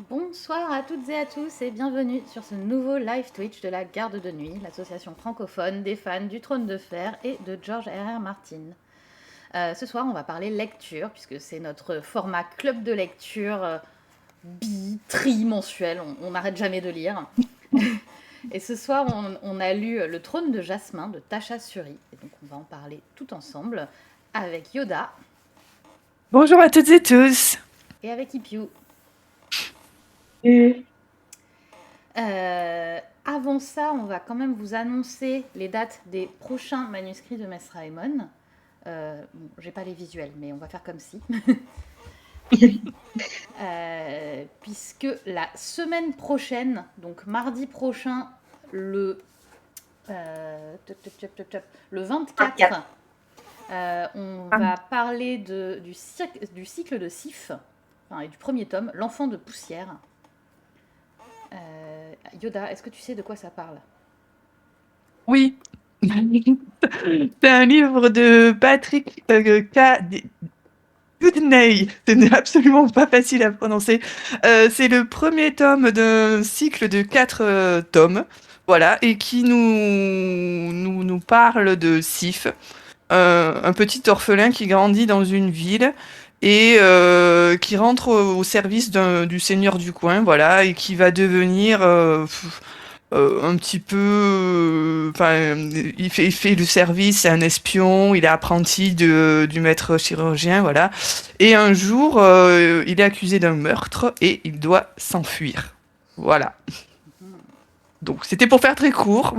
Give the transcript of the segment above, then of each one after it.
Bonsoir à toutes et à tous et bienvenue sur ce nouveau live Twitch de la Garde de Nuit, l'association francophone des fans du Trône de Fer et de George R.R. Martin. Ce soir, on va parler lecture, puisque c'est notre format club de lecture trimensuel, on n'arrête jamais de lire. Et ce soir, on a lu Le Trône de Jasmin de Tasha Suri, et donc on va en parler tout ensemble avec Yoda. Bonjour à toutes et tous. Et avec Ipiu. Avant ça, on va quand même vous annoncer les dates des prochains manuscrits de Mesraemon. J'ai pas les visuels, mais on va faire comme si. Puisque la semaine prochaine, donc mardi prochain, le 24, on va parler du cycle de Sif, et du premier tome, L'enfant de poussière. Yoda, est-ce que tu sais de quoi ça parle? Oui. C'est un livre de Patrick K. Goodney. Ce n'est absolument pas facile à prononcer. C'est le premier tome d'un cycle de 4 tomes. Voilà, et qui nous parle de Sif, un petit orphelin qui grandit dans une ville et qui rentre au service du seigneur du coin, voilà, et qui va devenir un petit peu, il fait le service, c'est un espion, il est apprenti du maître chirurgien, voilà. Et un jour, il est accusé d'un meurtre et il doit s'enfuir. Voilà. Donc c'était pour faire très court.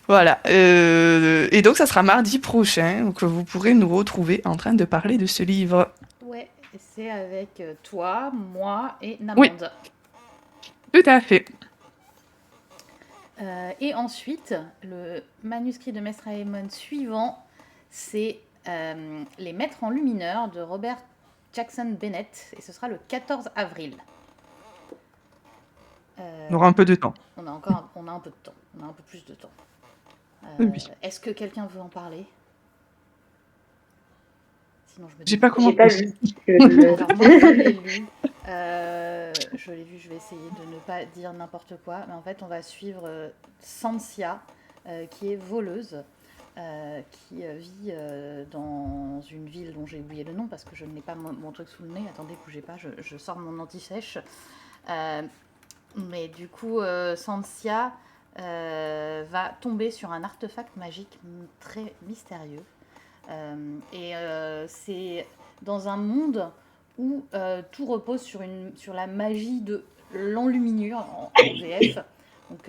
Voilà. Et donc ça sera mardi prochain que vous pourrez nous retrouver en train de parler de ce livre. Ouais, c'est avec toi, moi et Oui, Namande. tout à fait. Et ensuite, le manuscrit de Mesraemon suivant, c'est Les Maîtres en Lumineur de Robert Jackson Bennett, et ce sera le 14 avril. On aura un peu de temps. On a un peu de temps, on a un peu plus de temps. Oui. Est-ce que quelqu'un veut en parler? Sinon, je me J'ai pas J'ai commencé. pas lu. Alors moi, je l'ai lu. Je l'ai vu, je vais essayer de ne pas dire n'importe quoi. Mais en fait, on va suivre Sansia, qui est voleuse, qui vit dans une ville dont j'ai oublié le nom parce que je n'ai pas mon truc sous le nez. Attendez, bougez pas, je sors mon anti-sèche. Mais du coup, Sansia va tomber sur un artefact magique très mystérieux. C'est dans un monde où tout repose sur la magie de l'enluminure en VF. Donc,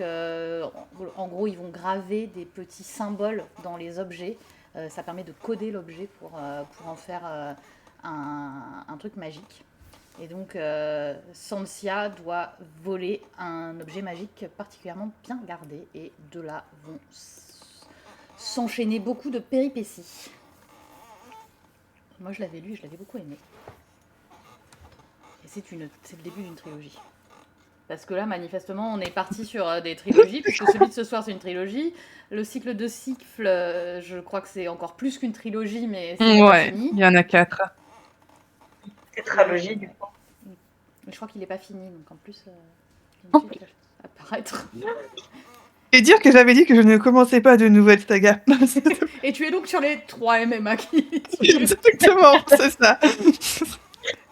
en gros, ils vont graver des petits symboles dans les objets. Ça permet de coder l'objet pour en faire un truc magique. Et donc, Sansia doit voler un objet magique particulièrement bien gardé. Et de là vont s'enchaîner beaucoup de péripéties. Moi, je l'avais lu, je l'avais beaucoup aimé. Et c'est le début d'une trilogie. Parce que là, manifestement, on est parti sur des trilogies, puisque celui de ce soir, c'est une trilogie. Le cycle de Siffle, je crois que c'est encore plus qu'une trilogie, mais c'est pas fini. Il y en a 4. Tétralogie, du coup. Mais je crois qu'il n'est pas fini, donc en plus, une suite va apparaître. Et dire que j'avais dit que je ne commençais pas de nouvelles sagas. Et tu es donc sur les 3 MMA qui... Exactement, c'est ça.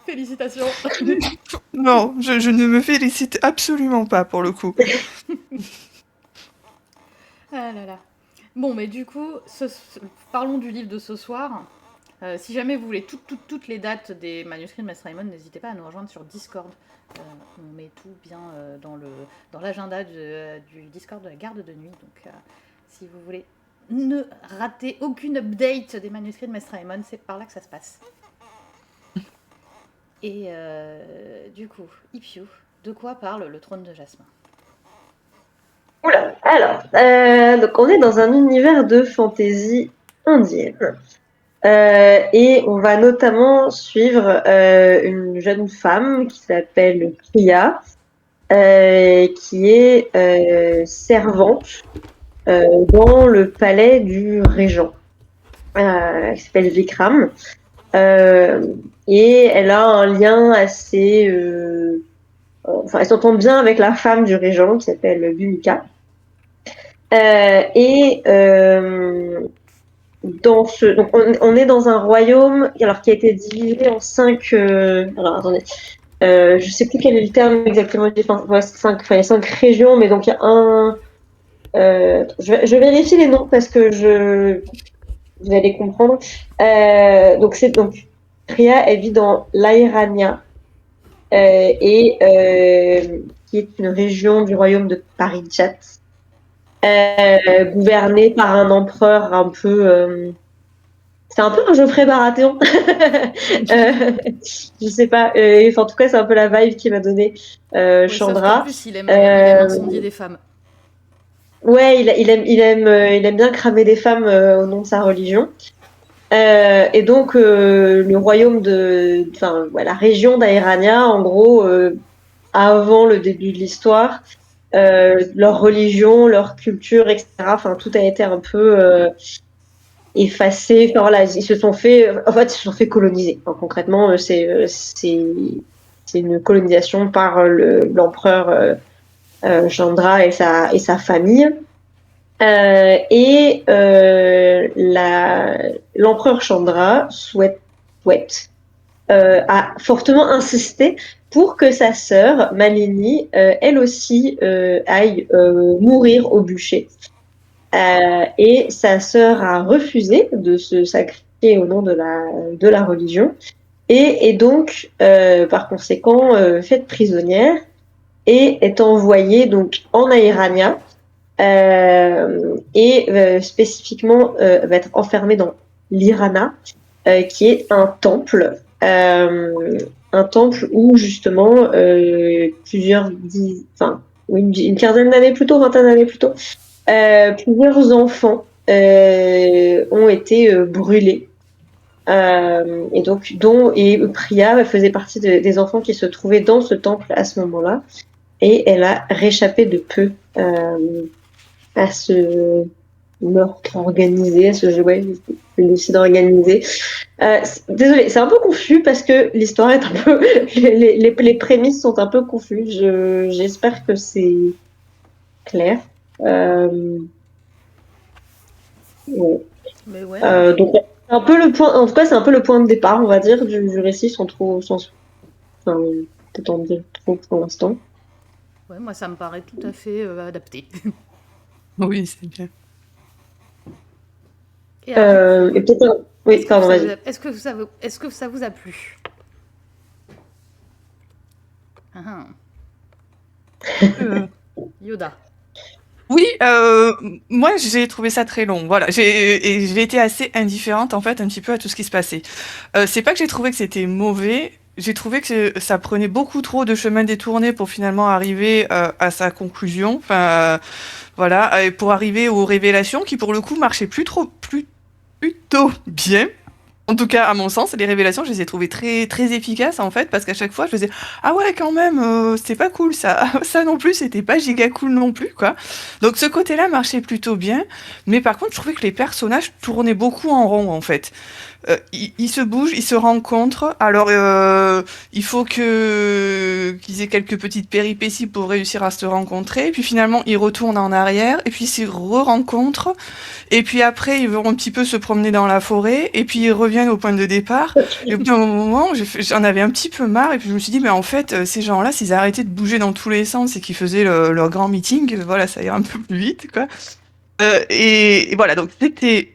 Félicitations. Non, je ne me félicite absolument pas pour le coup. Ah là là. Bon, mais du coup, parlons du livre de ce soir. Si jamais vous voulez toutes les dates des manuscrits de Mesraemon, n'hésitez pas à nous rejoindre sur Discord. On met tout bien dans l'agenda du Discord de la Garde de Nuit. Donc, si vous voulez ne rater aucune update des manuscrits de Mesraemon, c'est par là que ça se passe. Et du coup, Ipiu, de quoi parle le trône de Jasmin? Oula, alors, donc on est dans un univers de fantaisie indienne. Et on va notamment suivre une jeune femme qui s'appelle Priya, qui est servante dans le palais du régent, qui s'appelle Vikram. Et elle a un lien assez enfin, elle s'entend bien avec la femme du régent qui s'appelle Bhumika. Donc on est dans un royaume alors qui a été divisé en 5. Alors attendez, je sais plus quel est le terme exactement. Enfin, ouais, il y a 5 régions, mais donc il y a un. Je vérifie les noms parce que vous allez comprendre. Donc Priya, elle vit dans l'Airania et qui est une région du royaume de Parijat, gouvernée par un empereur un peu. C'est un peu un Geoffrey Baratheon. Je sais pas. Enfin, en tout cas, c'est un peu la vibe qui m'a donné Ouais, sauf qu'en Chandra. plus, il aime incendier des femmes. Ouais, il aime bien cramer des femmes au nom de sa religion. Et donc, le royaume enfin, ouais, la région d'Aérania, en gros, avant le début de l'histoire, leur religion, leur culture, etc. Enfin, tout a été un peu effacé. Enfin, voilà, ils se sont fait coloniser. Enfin, concrètement, c'est une colonisation par l'empereur Chandra et sa famille. L'empereur Chandra a fortement insisté pour que sa sœur Malini, elle aussi, aille mourir au bûcher. Et sa sœur a refusé de se sacrifier au nom de la religion et est donc, par conséquent, faite prisonnière et est envoyée donc en Aérania. Spécifiquement va être enfermée dans l'Irana, qui est un temple où justement une quinzaine d'années plus tôt, vingtaine d'années plus tôt, plusieurs enfants ont été brûlés. Et donc, et Priya faisait partie des enfants qui se trouvaient dans ce temple à ce moment-là, et elle a réchappé de peu à ce meurtre organisé, à ce génocide organisé. Désolée, c'est un peu confus parce que l'histoire est un peu... les prémices sont un peu confuses. J'espère que c'est clair. Ouais. Mais ouais. Donc, un peu le point, en tout cas, c'est un peu le point de départ, on va dire, du récit, sans peut-être en dire trop pour l'instant. Ouais, moi, ça me paraît tout à fait adapté. Oui, c'est bien. Et alors, Et peut-être oui, pardon, vas-y. est-ce que ça vous a plu? Ah, Euh, Yoda. Oui, moi j'ai trouvé ça très long. Voilà, j'ai été assez indifférente en fait un petit peu à tout ce qui se passait. C'est pas que j'ai trouvé que c'était mauvais, j'ai trouvé que ça prenait beaucoup trop de chemin détourné pour finalement arriver à sa conclusion. Enfin, voilà, et pour arriver aux révélations qui pour le coup marchaient plutôt bien. En tout cas, à mon sens, les révélations, je les ai trouvées très, très efficaces, en fait, parce qu'à chaque fois, je faisais, ah ouais, quand même, c'était pas cool, ça. Ça non plus, c'était pas giga cool non plus, quoi. Donc, ce côté-là marchait plutôt bien. Mais par contre, je trouvais que les personnages tournaient beaucoup en rond, en fait. Ils se bougent, ils se rencontrent. Alors, il faut qu'ils aient quelques petites péripéties pour réussir à se rencontrer. Puis finalement, ils retournent en arrière, et puis ils se re-rencontrent. Et puis après, ils vont un petit peu se promener dans la forêt, et puis ils reviennent au point de départ. Et au bout d'un moment, j'en avais un petit peu marre, et puis je me suis dit, mais en fait, ces gens-là, s'ils arrêtaient de bouger dans tous les sens et qu'ils faisaient leur grand meeting, voilà, ça irait un peu plus vite, quoi. Et voilà, donc c'était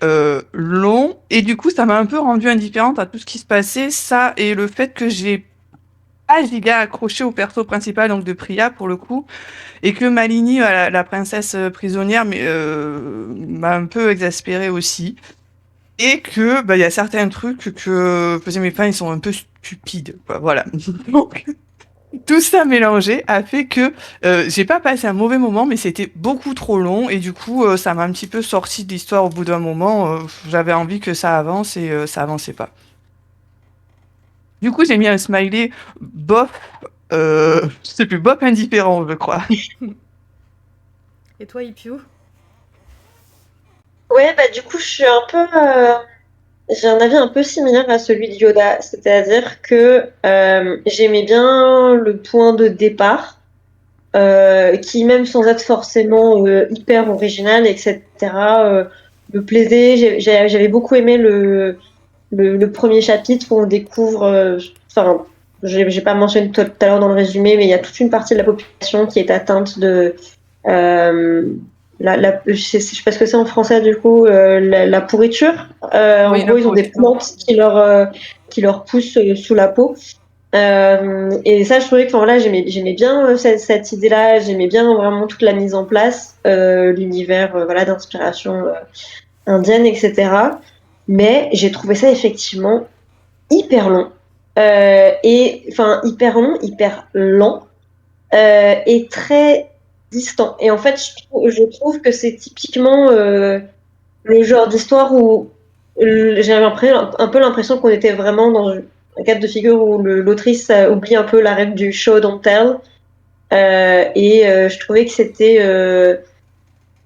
long, et du coup, ça m'a un peu rendue indifférente à tout ce qui se passait, ça, et le fait que j'ai pas giga accroché au perso principal, donc de Priya, pour le coup, et que Malini, la princesse prisonnière, m'a un peu exaspérée aussi. Et que bah il y a certains trucs que je faisais mes fans ils sont un peu stupides quoi, voilà. Donc tout ça mélangé a fait que j'ai pas passé un mauvais moment mais c'était beaucoup trop long et du coup ça m'a un petit peu sorti de l'histoire au bout d'un moment, j'avais envie que ça avance et ça avançait pas. Du coup, j'ai mis un smiley bof je sais plus, bof indifférent, je crois. Et toi, Ipiou? Ouais, bah du coup, je suis un peu j'ai un avis un peu similaire à celui de Yoda, c'est-à-dire que j'aimais bien le point de départ, qui même sans être forcément hyper original, etc., me plaisait. J'avais beaucoup aimé le premier chapitre où on découvre, enfin, j'ai pas mentionné tout à l'heure dans le résumé, mais il y a toute une partie de la population qui est atteinte de euh, je sais pas ce que c'est en français du coup, la pourriture. En Oui, la gros, ils ont des pourriture. plantes qui leur poussent sous la peau. Et ça, je trouvais que, enfin, voilà, j'aimais bien cette idée-là. J'aimais bien vraiment toute la mise en place, l'univers, voilà, d'inspiration indienne, etc. Mais j'ai trouvé ça effectivement hyper long. Et enfin, hyper long, hyper lent, et très distant. Et en fait, je trouve que c'est typiquement le genre d'histoire où j'avais un peu l'impression qu'on était vraiment dans un cadre de figure où l'autrice oublie un peu la règle du show don't tell. Je trouvais que c'était.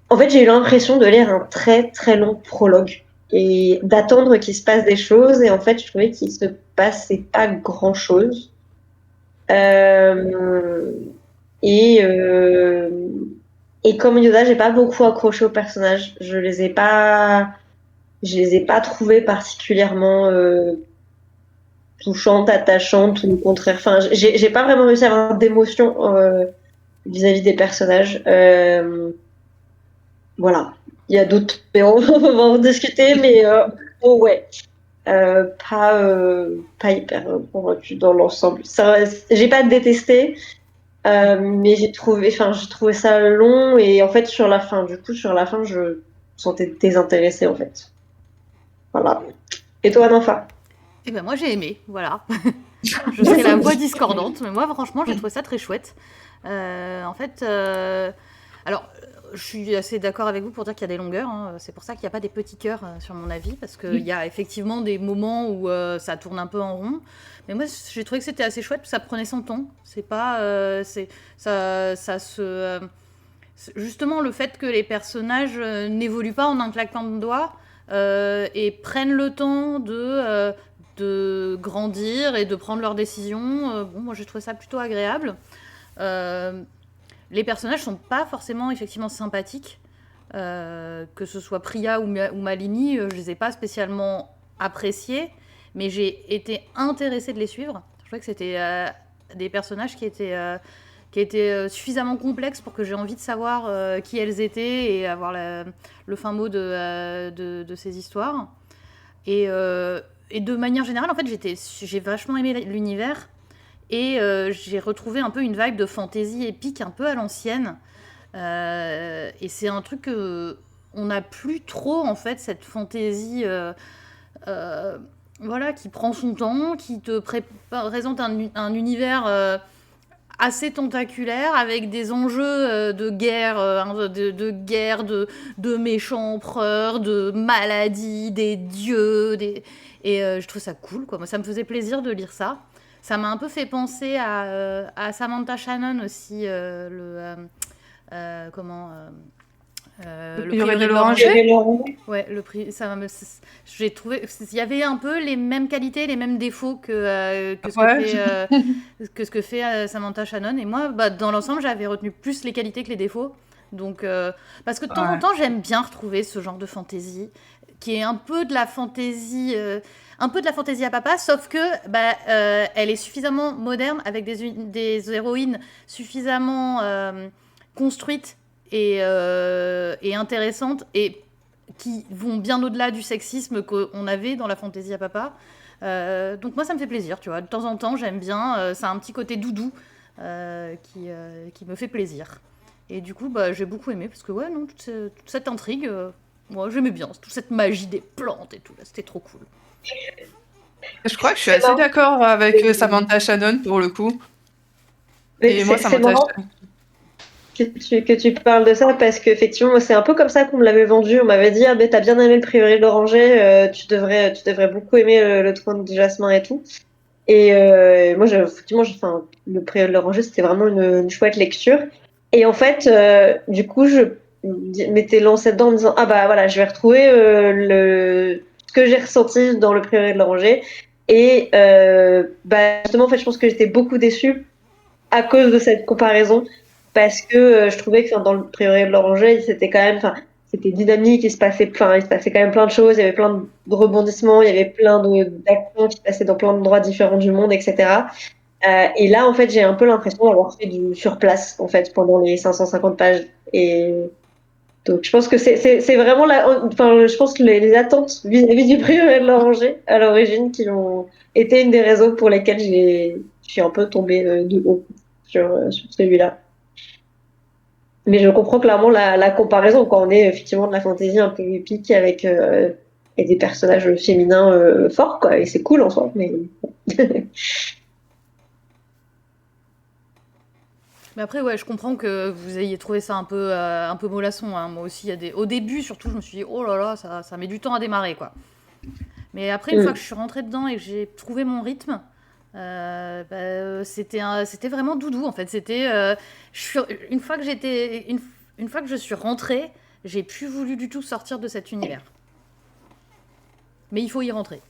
En fait, j'ai eu l'impression de lire un très très long prologue et d'attendre qu'il se passe des choses. Et en fait, je trouvais qu'il se passait pas grand chose. Euh, et, euh, et comme Yoda, j'ai pas beaucoup accroché aux personnages. Je les ai pas trouvés particulièrement touchantes, attachantes ou au contraire. Enfin, j'ai pas vraiment réussi à avoir d'émotion vis-à-vis des personnages. Voilà. Il y a d'autres, mais on va en discuter, mais oh ouais. Pas hyper convaincue dans l'ensemble. Ça, j'ai pas détesté, mais j'ai trouvé ça long et en fait sur la fin, je me sentais désintéressée en fait. Voilà. Et toi, Nafa? Et ben moi j'ai aimé, voilà. Je serai la voix discordante, mais moi franchement j'ai trouvé ça très chouette. En fait, alors je suis assez d'accord avec vous pour dire qu'il y a des longueurs, hein. C'est pour ça qu'il n'y a pas des petits cœurs sur mon avis, parce qu'il y a effectivement des moments où ça tourne un peu en rond. Mais moi j'ai trouvé que c'était assez chouette, parce que ça prenait son temps. C'est pas, ça se, justement le fait que les personnages n'évoluent pas en un claquement de doigts et prennent le temps de grandir et de prendre leurs décisions. Bon, moi j'ai trouvé ça plutôt agréable. Euh, les personnages sont pas forcément effectivement sympathiques, que ce soit Priya ou Malini, je les ai pas spécialement appréciés, mais j'ai été intéressée de les suivre. Je trouvais que c'était des personnages qui étaient suffisamment complexes pour que j'ai envie de savoir qui elles étaient et avoir le fin mot de ces histoires. Et de manière générale, en fait, j'ai vachement aimé l'univers et j'ai retrouvé un peu une vibe de fantasy épique un peu à l'ancienne. Et c'est un truc que on n'a plus trop en fait cette fantasy, euh, voilà, qui prend son temps, qui te présente un univers assez tentaculaire avec des enjeux de guerre, guerre, de méchants empereurs, de maladies, des dieux, et je trouve ça cool quoi. Moi, ça me faisait plaisir de lire ça. Ça m'a un peu fait penser à Samantha Shannon aussi, comment Le le prieuré de prieuré de l'Oranger. l'Oranger. Ouais, j'ai trouvé, il y avait un peu les mêmes qualités, les mêmes défauts Ouais. que ce que fait Samantha Shannon. Et moi, bah, dans l'ensemble, j'avais retenu plus les qualités que les défauts. Donc, parce que de temps en Ouais. temps, j'aime bien retrouver ce genre de fantaisie, qui est un peu de la fantaisie, à papa, sauf que bah, elle est suffisamment moderne avec des héroïnes suffisamment construites et intéressantes et qui vont bien au-delà du sexisme qu'on avait dans la fantaisie à papa. Donc moi ça me fait plaisir, tu vois. De temps en temps j'aime bien, ça a un petit côté doudou qui me fait plaisir. Et du coup bah, j'ai beaucoup aimé parce que ouais non toute cette intrigue, moi j'aimais bien, toute cette magie des plantes et tout, là, c'était trop cool. Je crois que je suis C'est assez marrant. d'accord avec Samantha Shannon pour le coup. Et moi, C'est Samantha marrant Shannon. que tu parles de ça parce qu'effectivement, moi, c'est un peu comme ça qu'on me l'avait vendu. On m'avait dit, ah ben t'as bien aimé le prieuré de l'Oranger, tu devrais beaucoup aimer le trône de Jasmin et tout. Et moi, effectivement, enfin, le prieuré de l'Oranger, c'était vraiment une chouette lecture. Et en fait, du coup, je m'étais lancée dedans en me disant, ah bah voilà, je vais retrouver ce que j'ai ressenti dans le Prieuré de l'Oranger. Et justement, en fait, je pense que j'étais beaucoup déçue à cause de cette comparaison, parce que je trouvais que dans le Prieuré de l'Oranger, c'était quand même, c'était dynamique, il se passait quand même plein de choses, il y avait plein de rebondissements, il y avait plein d'actions qui se passaient dans plein d'endroits différents du monde, etc. Et là, en fait, j'ai un peu l'impression d'avoir fait du sur place, en fait, pendant les 550 pages. Et donc, je pense que c'est vraiment je pense que les attentes vis-à-vis du Prieuré de l'Oranger à l'origine qui ont été une des raisons pour lesquelles je suis un peu tombée de haut sur celui-là. Mais je comprends clairement la comparaison quand on est effectivement de la fantaisie un peu épique avec et des personnages féminins forts, quoi. Et c'est cool en soi, mais Mais après, ouais, je comprends que vous ayez trouvé ça un peu mollasson, hein. Moi aussi, au début, surtout, je me suis dit, oh là là, ça met du temps à démarrer, quoi. Mais après, une fois que je suis rentrée dedans et que j'ai trouvé mon rythme, c'était vraiment doudou, en fait. Une fois que une fois que je suis rentrée, j'ai plus voulu du tout sortir de cet univers. Mais il faut y rentrer.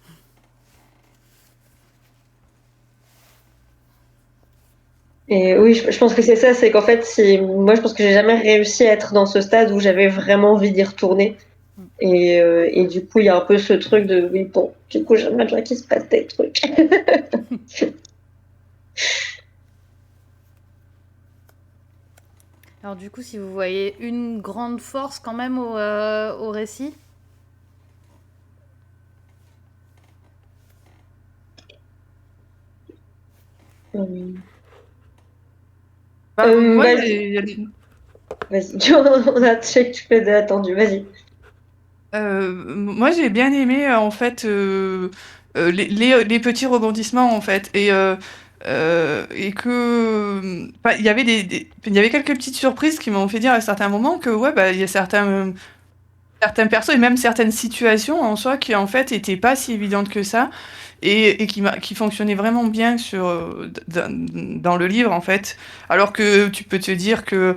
Et oui, je pense que c'est ça, c'est qu'en fait, moi, je pense que j'ai jamais réussi à être dans ce stade où j'avais vraiment envie d'y retourner. Et du coup, il y a un peu ce truc de, oui, bon, du coup, j'aimerais bien qu'il se passe des trucs. Alors du coup, si vous voyez une grande force quand même au récit. Moi, Vas-y, vas-y. On a check, tu fais de l'attendu, vas-y. moi, j'ai bien aimé en fait les petits rebondissements en fait et que il y avait il y avait quelques petites surprises qui m'ont fait dire à certains moments que ouais bah il y a certains persos et même certaines situations en soi qui en fait étaient pas si évidentes que ça et qui fonctionnaient vraiment bien dans le livre en fait. Alors que tu peux te dire que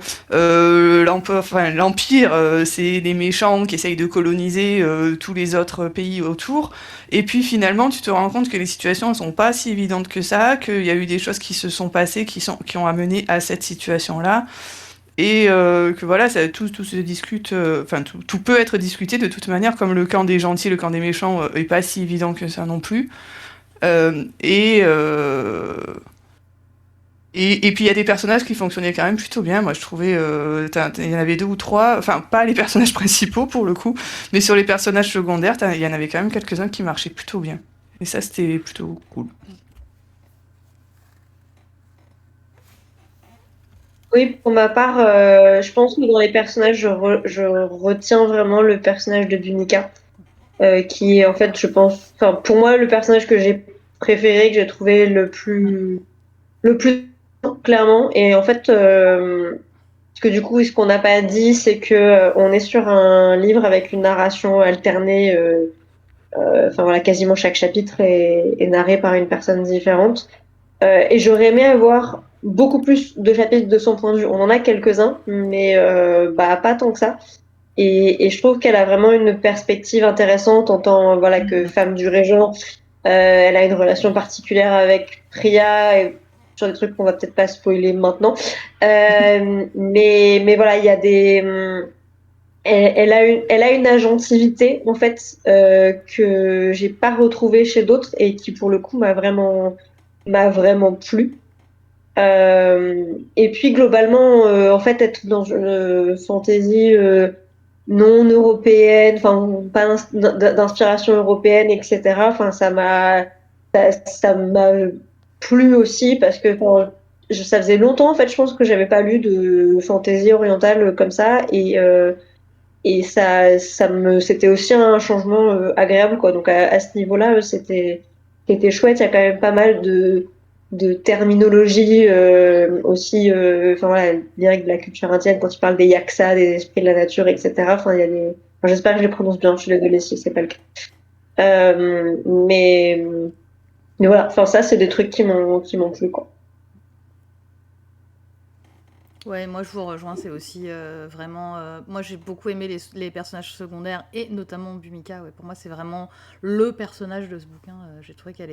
l'Empire, c'est les méchants qui essayent de coloniser tous les autres pays autour. Et puis finalement, tu te rends compte que les situations ne sont pas si évidentes que ça, qu'il y a eu des choses qui se sont passées qui ont amené à cette situation-là. Et que voilà, tout se discute, tout peut être discuté de toute manière, comme le camp des gentils, le camp des méchants est pas si évident que ça non plus. Euh, et, euh, et puis il y a des personnages qui fonctionnaient quand même plutôt bien. Moi je trouvais, il y en avait deux ou trois, enfin pas les personnages principaux pour le coup, mais sur les personnages secondaires, il y en avait quand même quelques-uns qui marchaient plutôt bien. Et ça c'était plutôt cool. Oui, pour ma part, je pense que dans les personnages, je retiens vraiment le personnage de Bunica, qui est en fait, je pense, enfin pour moi, le personnage que j'ai préféré, que j'ai trouvé le plus clairement. Et en fait, parce que du coup, ce qu'on n'a pas dit, c'est que on est sur un livre avec une narration alternée. Enfin voilà, quasiment chaque chapitre est narré par une personne différente. Et j'aurais aimé avoir beaucoup plus de chapitres de son point de vue. On en a quelques-uns, mais pas tant que ça. Et je trouve qu'elle a vraiment une perspective intéressante en tant voilà, que femme du régent. Elle a une relation particulière avec Priya, et sur des trucs qu'on va peut-être pas spoiler maintenant. Mais voilà, il y a elle a une agentivité en fait que j'ai pas retrouvée chez d'autres et qui pour le coup m'a vraiment plu. Et puis globalement, en fait, être dans une fantasy non européenne, enfin pas d'inspiration européenne, etc. Enfin, ça m'a plu aussi parce que ça faisait longtemps en fait, je pense que j'avais pas lu de fantasy orientale comme ça et c'était aussi un changement agréable quoi. Donc à ce niveau-là, c'était chouette. Il y a quand même pas mal de terminologie aussi, enfin voilà, direct de la culture indienne quand ils parlent des yaksas, des esprits de la nature, etc. Enfin, il y a enfin, j'espère que je les prononce bien. Je suis désolée si c'est pas le cas. Euh, mais, mais voilà, enfin ça c'est des trucs qui m'ont plu quoi. Ouais, moi je vous rejoins, c'est aussi vraiment. Moi j'ai beaucoup aimé les personnages secondaires et notamment Bhumika. Ouais, pour moi c'est vraiment le personnage de ce bouquin. J'ai trouvé elle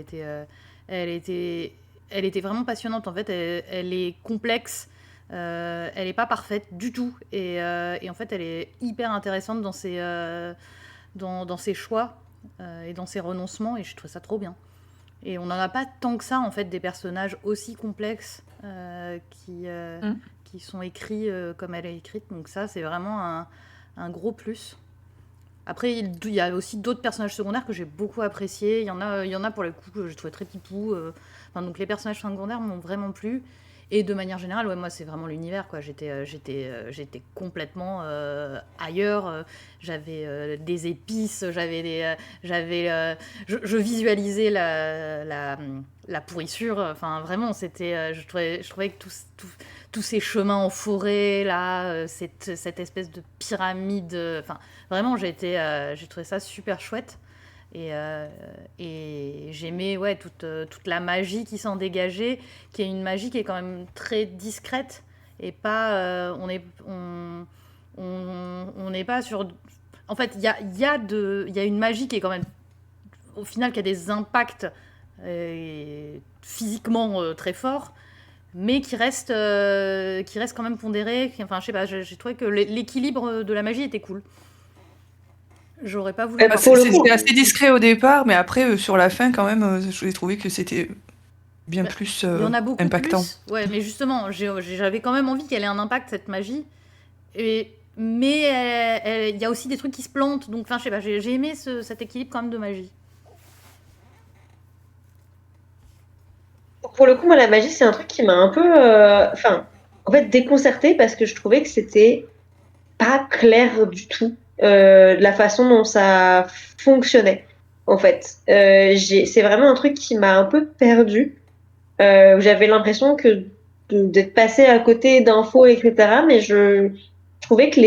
était, elle était vraiment passionnante. En fait, elle est complexe. Elle est pas parfaite du tout. Et en fait, elle est hyper intéressante dans ses choix et dans ses renoncements. Et je trouve ça trop bien. Et on n'en a pas tant que ça, en fait, des personnages aussi complexes Mm. qui sont écrits comme elle est écrite. Donc ça, c'est vraiment un gros plus. Après, il y a aussi d'autres personnages secondaires que j'ai beaucoup appréciés. Il y en a pour le coup que j'ai trouvé très pipou. Enfin, donc les personnages secondaires m'ont vraiment plu. Et de manière générale, ouais, moi, c'est vraiment l'univers, quoi. J'étais complètement ailleurs. J'avais des épices, je visualisais la pourrissure. Enfin, vraiment, je trouvais que tous ces chemins en forêt, là, cette espèce de pyramide. Enfin, vraiment, j'ai trouvé ça super chouette. Et j'aimais ouais, toute la magie qui s'en dégageait, qui est une magie qui est quand même très discrète et pas. On n'est pas sur. En fait, il y a une magie qui est quand même. Au final, qui a des impacts physiquement très forts, mais qui reste quand même pondéré. Enfin, je sais pas, j'ai trouvé que l'équilibre de la magie était cool. J'aurais pas voulu voir Pour le coup, C'était assez discret au départ, mais après, sur la fin, quand même, j'ai trouvé que c'était bien bah, plus il y en a beaucoup impactant. plus. Ouais, mais justement, j'avais quand même envie qu'elle ait un impact, cette magie. Mais il y a aussi des trucs qui se plantent. Donc, enfin, je sais pas, j'ai aimé cet équilibre quand même de magie. pour le coup, moi, la magie, c'est un truc qui m'a un peu, en fait, déconcertée parce que je trouvais que c'était pas clair du tout la façon dont ça fonctionnait. En fait, c'est vraiment un truc qui m'a un peu perdue. Où j'avais l'impression d'être passée à côté d'infos, etc. Mais je trouvais que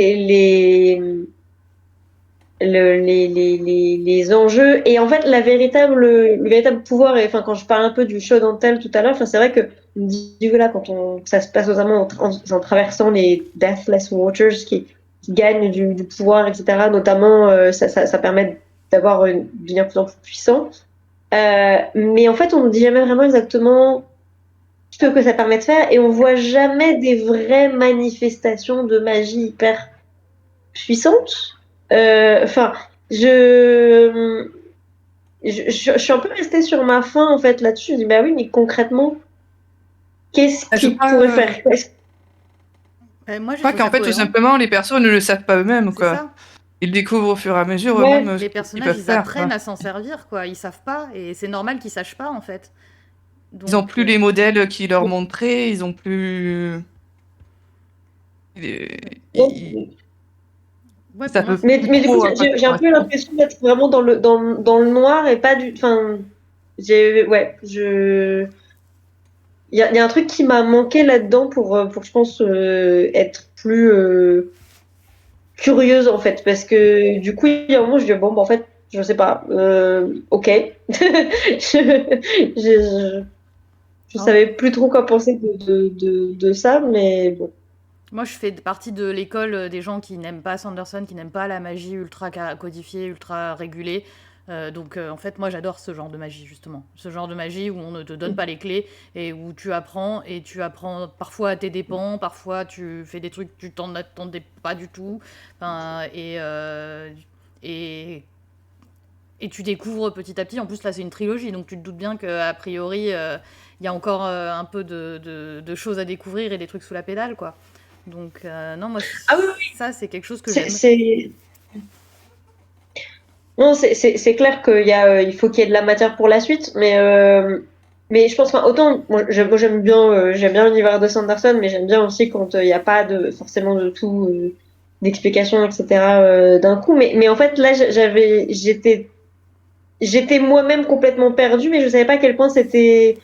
les enjeux et en fait le véritable pouvoir, et enfin quand je parle un peu du show don't tell tout à l'heure, enfin c'est vrai que on dit voilà quand ça se passe notamment en traversant les Deathless Waters qui gagnent du pouvoir, etc. Notamment ça permet d'avoir de devenir de plus en plus puissant. Mais en fait on ne dit jamais vraiment exactement ce que ça permet de faire et on voit jamais des vraies manifestations de magie hyper puissantes. Enfin, je suis un peu restée sur ma faim en fait là-dessus. Je dis bah oui, mais concrètement, qu'est-ce Je qu'il crois, pourrait faire? Moi, je j'ai crois trouvé ça qu'en fait, tout cohérent. simplement, les persos ne le savent pas eux-mêmes, C'est quoi. ça. Ils découvrent au fur et à mesure Ouais. eux-mêmes ce Les qu'ils personnages, peuvent ils faire, apprennent quoi. à s'en servir, quoi. Ils savent pas, et c'est normal qu'ils sachent pas, en fait. Ils ont Donc, plus les modèles qui leur montraient, ils ont plus... Ils ouais, pour moi, savent plus Mais du coup, trop à quoi ça j'ai un peu correspond. l'impression d'être vraiment dans le noir et pas du. Enfin, ouais, il y a un truc qui m'a manqué là-dedans pour je pense, être plus curieuse, en fait. Parce que du coup, il y a un moment, je dis, bon, bah, en fait, je sais pas, ok. Je, je alors, savais plus trop quoi penser de ça, mais bon. moi, je fais partie de l'école des gens qui n'aiment pas Sanderson, qui n'aiment pas la magie ultra codifiée, ultra régulée. En fait, moi, j'adore ce genre de magie, justement. Ce genre de magie où on ne te donne pas les clés et où tu apprends parfois à tes dépens, parfois tu fais des trucs que tu t'en attendais pas du tout. Enfin, et, et tu découvres petit à petit. En plus, là, c'est une trilogie, donc tu te doutes bien qu'a priori, il y a encore un peu de choses à découvrir et des trucs sous la pédale, quoi. Donc, non, moi, Ah oui, oui, ça, c'est quelque chose que c'est, j'aime. c'est- non, c'est clair il faut qu'il y ait de la matière pour la suite, mais je pense, enfin, autant, moi, j'aime bien l'univers de Sanderson, mais j'aime bien aussi quand il n'y a pas forcément de tout, d'explications, etc., d'un coup. Mais en fait, là, j'étais moi-même complètement perdue, mais je savais pas à quel point c'était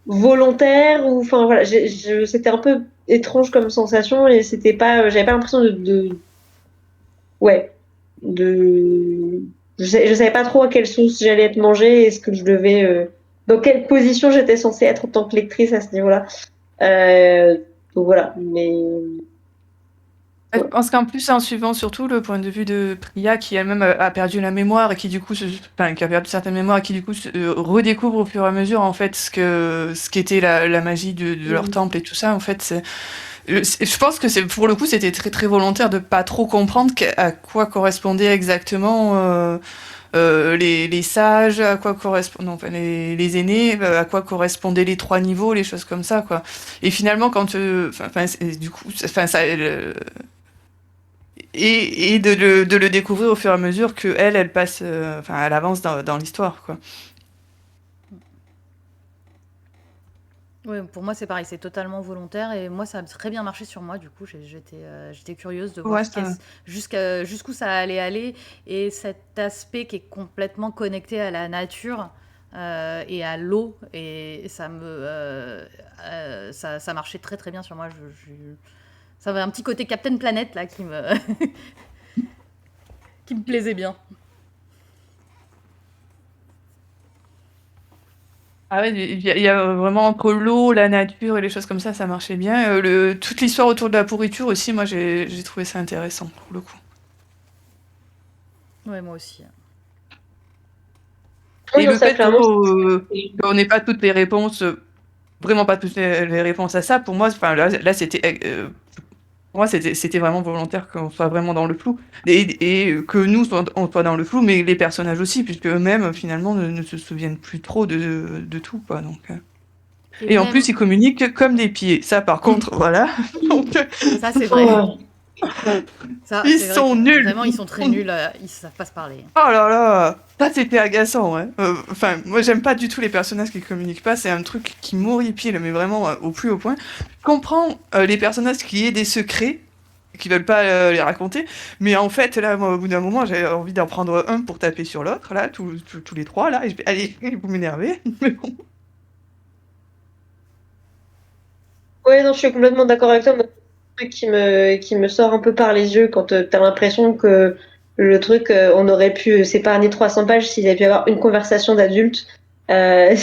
volontaire ou, enfin, voilà, c'était un peu étrange comme sensation et j'avais pas l'impression ouais, de, je savais pas trop à quelle sauce j'allais être mangée et ce que je devais, dans quelle position j'étais censée être en tant que lectrice à ce niveau-là. Euh, Donc voilà, mais Je pense qu'en plus, en suivant surtout le point de vue de Priya, qui elle-même a perdu la mémoire et qui du coup, enfin, qui a perdu certaines mémoires et qui du coup redécouvre au fur et à mesure en fait ce qu'était la magie de leur temple et tout ça. En fait, je pense que pour le coup, c'était très très volontaire de pas trop comprendre à quoi correspondait exactement les sages, à quoi correspondent, non, enfin, les aînés, à quoi correspondaient les 3 niveaux, les choses comme ça, quoi. Et finalement, quand, du coup, enfin, ça, et de le découvrir au fur et à mesure que elle passe, enfin, elle avance dans l'histoire, quoi. Oui, pour moi c'est pareil, c'est totalement volontaire et moi ça a très bien marché sur moi. Du coup, j'étais curieuse de voir Ouais, ça... jusqu'où ça allait aller et cet aspect qui est complètement connecté à la nature et à l'eau et ça marchait très très bien sur moi. Ça avait un petit côté Captain Planet là qui me plaisait bien. Ah ouais, il y a vraiment entre l'eau, la nature et les choses comme ça marchait bien. Toute l'histoire autour de la pourriture aussi, moi j'ai trouvé ça intéressant pour le coup. Ouais, moi aussi. oui, Et non, le ça fait clairement. qu'on n'ait pas toutes les réponses, vraiment pas toutes les réponses à ça, pour moi, enfin là c'était, pour moi c'était vraiment volontaire qu'on soit vraiment dans le flou et que nous on soit dans le flou, mais les personnages aussi, puisque eux-mêmes finalement ne se souviennent plus trop de tout, quoi. Donc, Et et en même plus ils communiquent comme des pieds. Ça par contre, voilà. Donc, ça c'est vrai. Ouais. Ça ils c'est vrai que sont nuls. vraiment ils sont très nuls, ils savent pas se parler. Oh là là, ça c'était agaçant, ouais. Enfin, moi j'aime pas du tout les personnages qui communiquent pas, c'est un truc qui m'horripile, mais vraiment au plus haut point. Je comprends les personnages qui aient des secrets, qui veulent pas les raconter, mais en fait, là, moi, au bout d'un moment, j'ai envie d'en prendre un pour taper sur l'autre, là, tous les trois, là, et je vais, allez, vous m'énervez, mais bon. Ouais, non, je suis complètement d'accord avec toi. Moi, c'est un truc qui me sort un peu par les yeux quand t'as l'impression que le truc, on aurait pu s'épargner 300 pages s'il avait pu avoir une conversation d'adulte. Enfin,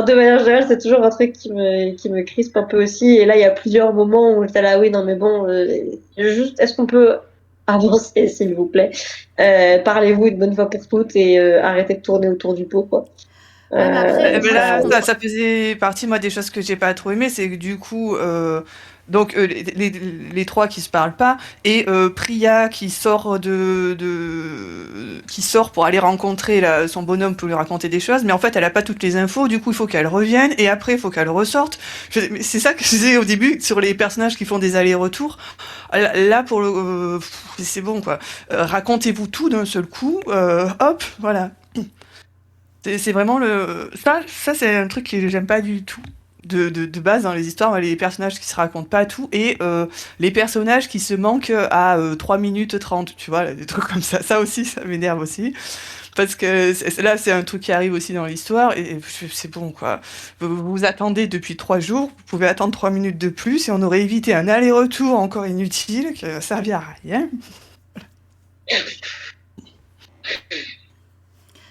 de manière générale, c'est toujours un truc qui me crispe un peu aussi. Et là, il y a plusieurs moments où j'étais là, oui, non, mais bon, juste, est-ce qu'on peut avancer, s'il vous plaît? Parlez-vous une bonne fois pour toutes et arrêtez de tourner autour du pot, quoi. Ouais, mais après, Mais moi je là, comprends. ça faisait partie, moi, des choses que j'ai pas trop aimé, c'est que du coup, donc les trois qui se parlent pas, et Priya qui sort qui sort pour aller rencontrer son bonhomme pour lui raconter des choses, mais en fait, elle a pas toutes les infos, du coup, il faut qu'elle revienne, et après, il faut qu'elle ressorte. Mais c'est ça que je disais au début sur les personnages qui font des allers-retours. Là, pour c'est bon, quoi. Racontez-vous tout d'un seul coup, hop, voilà. C'est vraiment ça c'est un truc que j'aime pas du tout. De base dans les histoires, les personnages qui se racontent pas tout et les personnages qui se manquent à 3 minutes 30, tu vois, là, des trucs comme ça. Ça aussi, ça m'énerve aussi. Parce que là, c'est un truc qui arrive aussi dans l'histoire et c'est bon, quoi. Vous attendez depuis 3 jours, vous pouvez attendre 3 minutes de plus et on aurait évité un aller-retour encore inutile qui a servi à rien.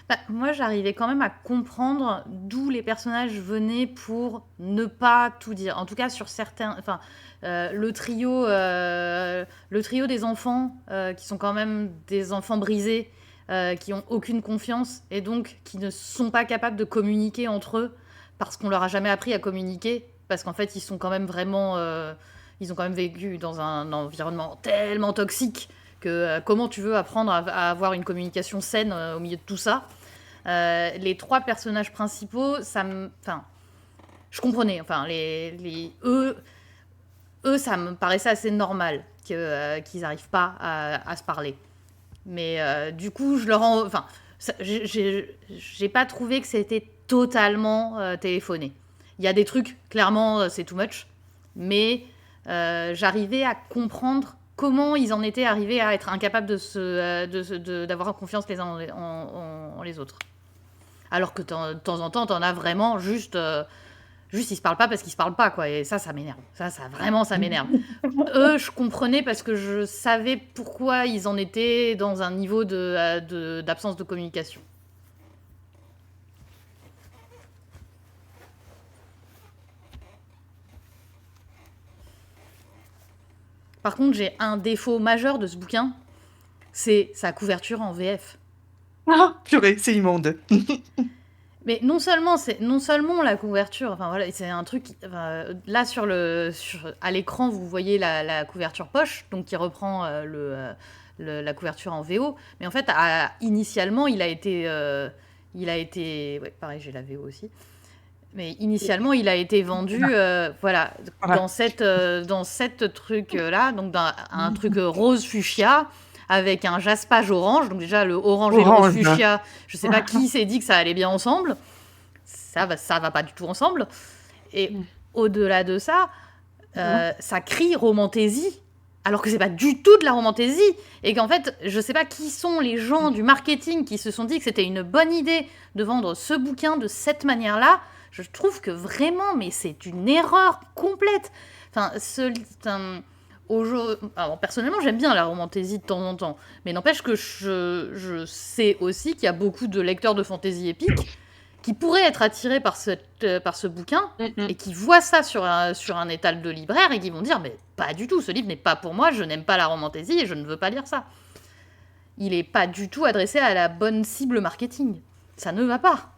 Bah, moi, j'arrivais quand même à comprendre d'où les personnages venaient pour ne pas tout dire. En tout cas, sur certains. Enfin, le trio des enfants, qui sont quand même des enfants brisés, qui ont aucune confiance et donc qui ne sont pas capables de communiquer entre eux parce qu'on leur a jamais appris à communiquer. Parce qu'en fait, ils sont quand même vraiment. Ils ont quand même vécu dans un environnement tellement toxique que comment tu veux apprendre à avoir une communication saine au milieu de tout ça. Les trois personnages principaux, enfin, je comprenais. Enfin, eux, ça me paraissait assez normal qu'ils n'arrivent pas à se parler. Mais du coup, je leur en, enfin, j'ai pas trouvé que c'était totalement téléphoné. Il y a des trucs, clairement, c'est too much. Mais j'arrivais à comprendre comment ils en étaient arrivés à être incapables d'avoir confiance les uns en les autres. Alors que de temps en temps, t'en as vraiment juste ils se parlent pas parce qu'ils se parlent pas, quoi. Et ça m'énerve. Vraiment, ça m'énerve. Eux, je comprenais parce que je savais pourquoi ils en étaient dans un niveau d'absence de communication. Par contre, j'ai un défaut majeur de ce bouquin, c'est sa couverture en VF. Ah, purée, c'est immonde. Mais non seulement la couverture, enfin voilà, c'est un truc. Là à l'écran, vous voyez la couverture poche, donc qui reprend la couverture en VO. Mais en fait, initialement, il a été, ouais, pareil, j'ai la VO aussi. Mais initialement, il a été vendu, voilà, Voilà. dans cette truc là, donc un truc rose fuchsia avec un jaspage orange. Donc déjà le orange et le rose Orange. fuchsia, je sais pas qui s'est dit que ça allait bien ensemble. Ça va pas du tout ensemble. Et au-delà de ça, ça crie romantaisie, alors que c'est pas du tout de la romantaisie. Et qu'en fait, je sais pas qui sont les gens du marketing qui se sont dit que c'était une bonne idée de vendre ce bouquin de cette manière-là. Je trouve que vraiment, mais c'est une erreur complète. Enfin, alors, personnellement, j'aime bien la romantaisie de temps en temps, mais n'empêche que je sais aussi qu'il y a beaucoup de lecteurs de fantaisie épique qui pourraient être attirés par ce bouquin et qui voient ça sur un étal de libraire et qui vont dire mais pas du tout, ce livre n'est pas pour moi, je n'aime pas la romantaisie et je ne veux pas lire ça. Il n'est pas du tout adressé à la bonne cible marketing. Ça ne va pas.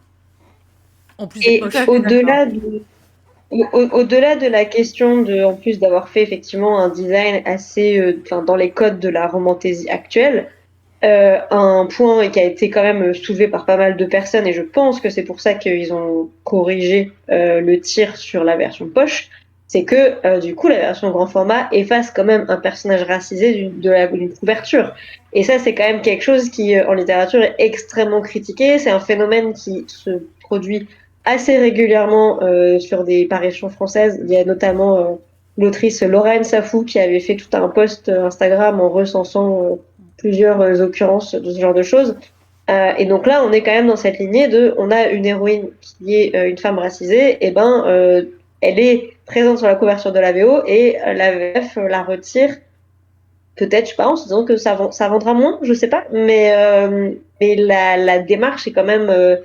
En plus Et d'être moche. au-delà de la question en plus d'avoir fait effectivement un design assez, dans les codes de la romantaisie actuelle, un point qui a été quand même soulevé par pas mal de personnes, et je pense que c'est pour ça qu'ils ont corrigé le tir sur la version poche, c'est que du coup la version grand format efface quand même un personnage racisé d'une couverture. Et ça, c'est quand même quelque chose qui en littérature est extrêmement critiqué. C'est un phénomène qui se produit assez régulièrement sur des parutions françaises. Il y a notamment l'autrice Lorraine Safou qui avait fait tout un post Instagram en recensant plusieurs occurrences de ce genre de choses. Et donc là, on est quand même dans cette lignée on a une héroïne qui est une femme racisée, et elle est présente sur la couverture de la VO et la VF la retire, peut-être, je sais pas, en se disant que ça vendra moins, je sais pas, mais la démarche est quand même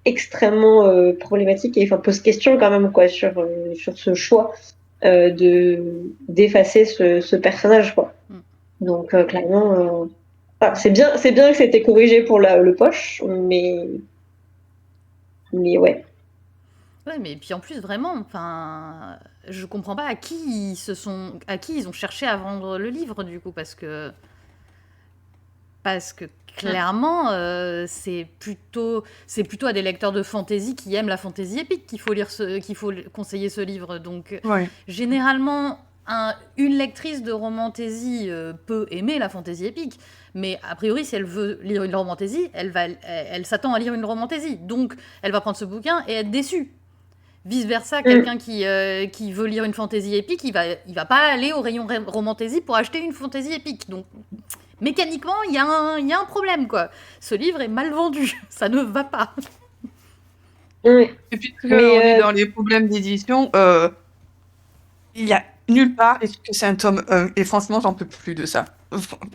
extrêmement problématique et pose question quand même quoi sur ce choix d'effacer ce personnage quoi. Donc clairement. C'est bien que c'était corrigé pour le poche, mais ouais. Ouais, mais puis en plus, vraiment, enfin, je comprends pas à qui ils ont cherché à vendre le livre, du coup, parce que clairement, c'est plutôt à des lecteurs de fantasy qui aiment la fantasy épique qu'il faut conseiller ce livre. Donc, généralement, une lectrice de romantasy peut aimer la fantasy épique, mais a priori, si elle veut lire une romantasy, elle s'attend à lire une romantasy. Donc, elle va prendre ce bouquin et être déçue. Vice versa, quelqu'un qui veut lire une fantasy épique, il va pas aller au rayon romantasy pour acheter une fantasy épique. Donc, mécaniquement, il y a un problème, quoi. Ce livre est mal vendu, ça ne va pas. Et puis, on est dans les problèmes d'édition, il y a nulle part est-ce que c'est un tome 1, et franchement, j'en peux plus de ça.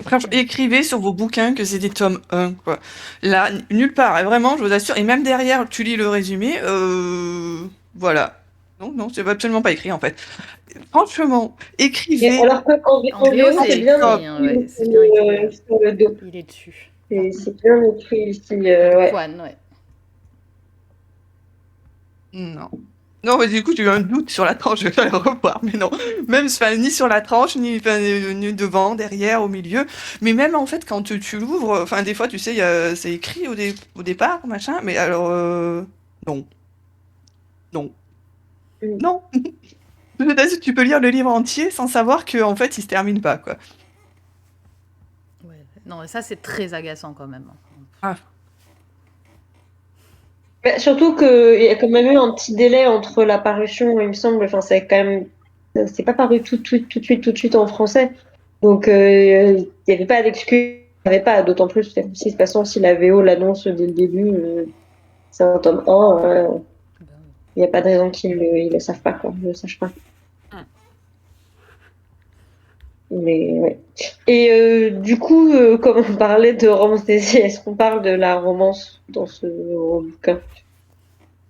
Franchement, écrivez sur vos bouquins que c'est des tomes 1, quoi. Là, nulle part, et vraiment, je vous assure, et même derrière, tu lis le résumé, voilà. Non, c'est absolument pas écrit, en fait. Franchement, écrivez. Alors qu'en VO, c'est bien écrit sur le dos. Il est dessus. C'est bien écrit ici. Ouais. Antoine, ouais. Non, mais du coup, j'ai eu un doute sur la tranche, je vais pas le revoir, mais non. Même, ni sur la tranche, ni devant, derrière, au milieu. Mais même, en fait, quand tu l'ouvres, enfin, des fois, tu sais, c'est écrit au départ, machin, mais alors, non. Non. Tu peux lire le livre entier sans savoir qu'en fait, il se termine pas, quoi. Ouais. Non, mais ça, c'est très agaçant, quand même. Ah. Surtout qu'il y a quand même eu un petit délai entre la parution, il me semble. Enfin, c'est pas paru tout de suite en français. Donc, il n'y avait pas d'excuse. Il n'y avait pas, d'autant plus, de toute façon, si la VO l'annonce dès le début, c'est un tome 1, il n'y a pas de raison qu'ils ne le savent pas, quoi. Ils ne le sachent pas. Mais ouais. Et du coup, comme on parlait de romance-fantasy, est-ce qu'on parle de la romance dans ce bouquin?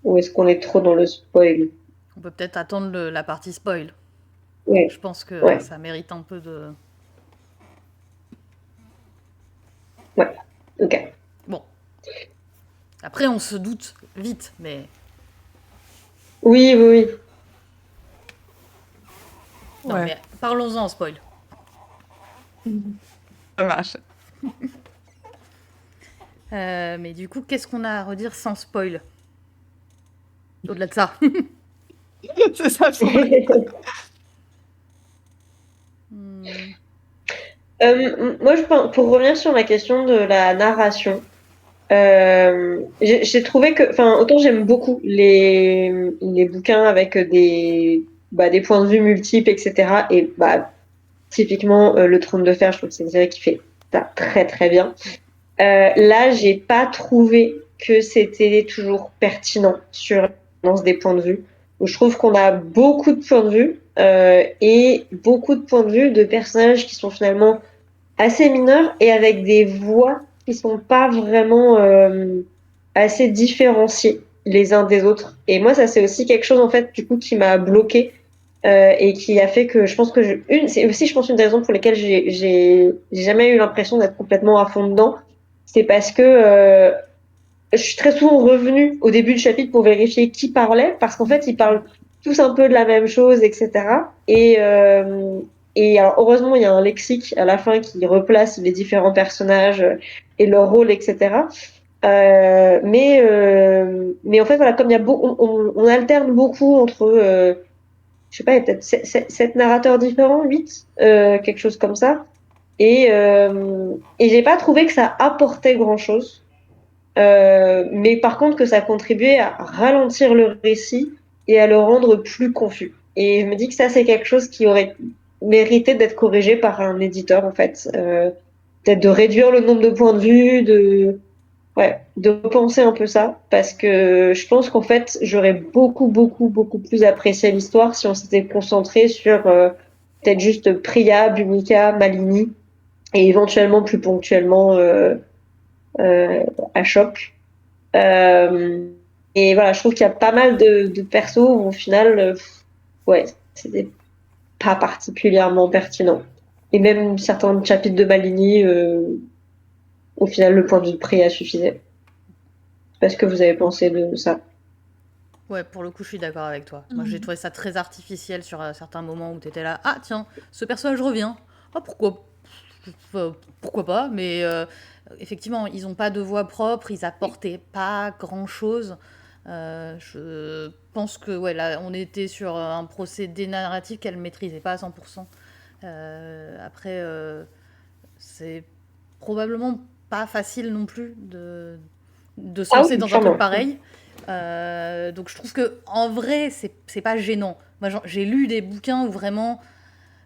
Ou est-ce qu'on est trop dans le spoil? On peut peut-être attendre la partie spoil. Ouais. Je pense que ça mérite un peu de... Ouais, ok. Bon, après on se doute vite, mais Oui, oui, oui. non, Ouais, mais parlons-en en spoil. ça marche. Mais du coup, qu'est-ce qu'on a à redire sans spoil? Au-delà de ça. C'est ça le problème. Hmm. Moi, pour revenir sur la question de la narration, j'ai trouvé que, enfin, autant j'aime beaucoup les bouquins avec des points de vue multiples, etc. Et bah, typiquement, Le Trône de Fer, je trouve que c'est une série qui fait ça très très bien. Là, j'ai pas trouvé que c'était toujours pertinent sur la balance des points de vue. Je trouve qu'on a beaucoup de points de vue et beaucoup de points de vue de personnages qui sont finalement assez mineurs et avec des voix qui sont pas vraiment assez différenciées les uns des autres. Et moi, ça c'est aussi quelque chose en fait du coup qui m'a bloqué et qui a fait que je pense que c'est aussi je pense une des raisons pour lesquelles j'ai jamais eu l'impression d'être complètement à fond dedans. C'est parce que je suis très souvent revenue au début du chapitre pour vérifier qui parlait, parce qu'en fait, ils parlent tous un peu de la même chose, etc. Et alors, heureusement, il y a un lexique à la fin qui replace les différents personnages et leur rôle, etc. Mais en fait, voilà, comme il y a on alterne beaucoup entre, je sais pas, il y a peut-être sept narrateurs différents, 8, quelque chose comme ça. Et j'ai pas trouvé que ça apportait grand-chose. Mais par contre que ça contribuait à ralentir le récit et à le rendre plus confus. Et je me dis que ça, c'est quelque chose qui aurait mérité d'être corrigé par un éditeur, en fait. Peut-être de réduire le nombre de points de vue, de penser un peu ça, parce que je pense qu'en fait, j'aurais beaucoup, beaucoup, beaucoup plus apprécié l'histoire si on s'était concentré sur peut-être juste Priya, Bhumika, Malini, et éventuellement plus ponctuellement euh, Ashok. Euh, et voilà, je trouve qu'il y a pas mal de persos où au final, ouais, c'était pas particulièrement pertinent. Et même certains chapitres de Malini, au final, le point de vue de Priya suffisait. Je sais pas ce que vous avez pensé de ça. Ouais, pour le coup, je suis d'accord avec toi. Moi, j'ai trouvé ça très artificiel sur certains moments où t'étais là. Ah, tiens, ce personnage revient. Ah, pourquoi pas? Mais effectivement, ils ont pas de voix propre, ils apportaient pas grand-chose. Je pense que ouais, là, on était sur un procédé narratif qu'elle maîtrisait pas à 100%. Après, c'est probablement pas facile non plus de se Ah lancer oui, dans un truc clairement. pareil. Donc je trouve que en vrai, c'est pas gênant. Moi, j'ai lu des bouquins où vraiment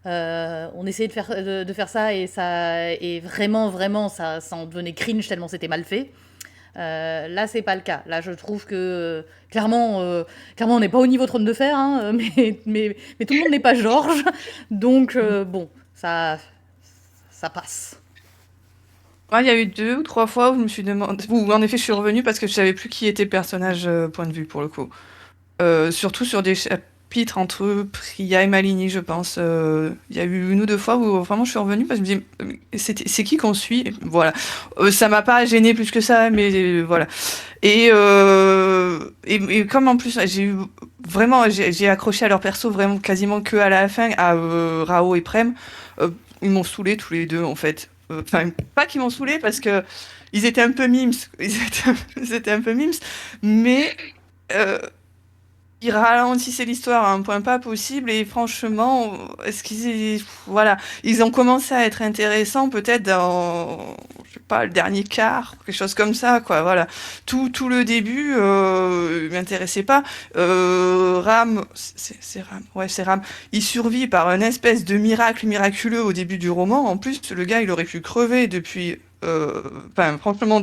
on essayait de faire ça et vraiment, vraiment, ça en devenait cringe tellement c'était mal fait. Là, c'est pas le cas. Là, je trouve que clairement, on n'est pas au niveau Trône de Fer, hein, mais tout le monde n'est pas Georges. Donc, bon, ça passe. Moi, il y a eu 2 ou 3 fois où je me suis demandé où en effet je suis revenue parce que je savais plus qui était le personnage, point de vue pour le coup. Surtout sur des chapitres entre Priya et Malini, je pense. Il y a eu 1 ou 2 fois où vraiment je suis revenue parce que je me dis c'est qui qu'on suit? Et voilà. Ça m'a pas gêné plus que ça, mais voilà. Et comme en plus j'ai accroché à leur perso vraiment quasiment que à la fin, à Rao et Prem, euh, ils m'ont saoulé tous les deux en fait. Enfin, pas qu'ils m'ont saoulé parce que ils étaient un peu mimes, ils étaient un peu mimes, mais euh, ils ralentissaient l'histoire à un point pas possible et franchement, est-ce voilà, ils ont commencé à être intéressants peut-être dans, je sais pas, le dernier quart, quelque chose comme ça, quoi, voilà. Tout le début, m'intéressait pas. Ram, c'est Ram, ouais, c'est Ram. Il survit par un espèce de miracle miraculeux au début du roman. En plus, le gars, il aurait pu crever depuis, enfin, franchement,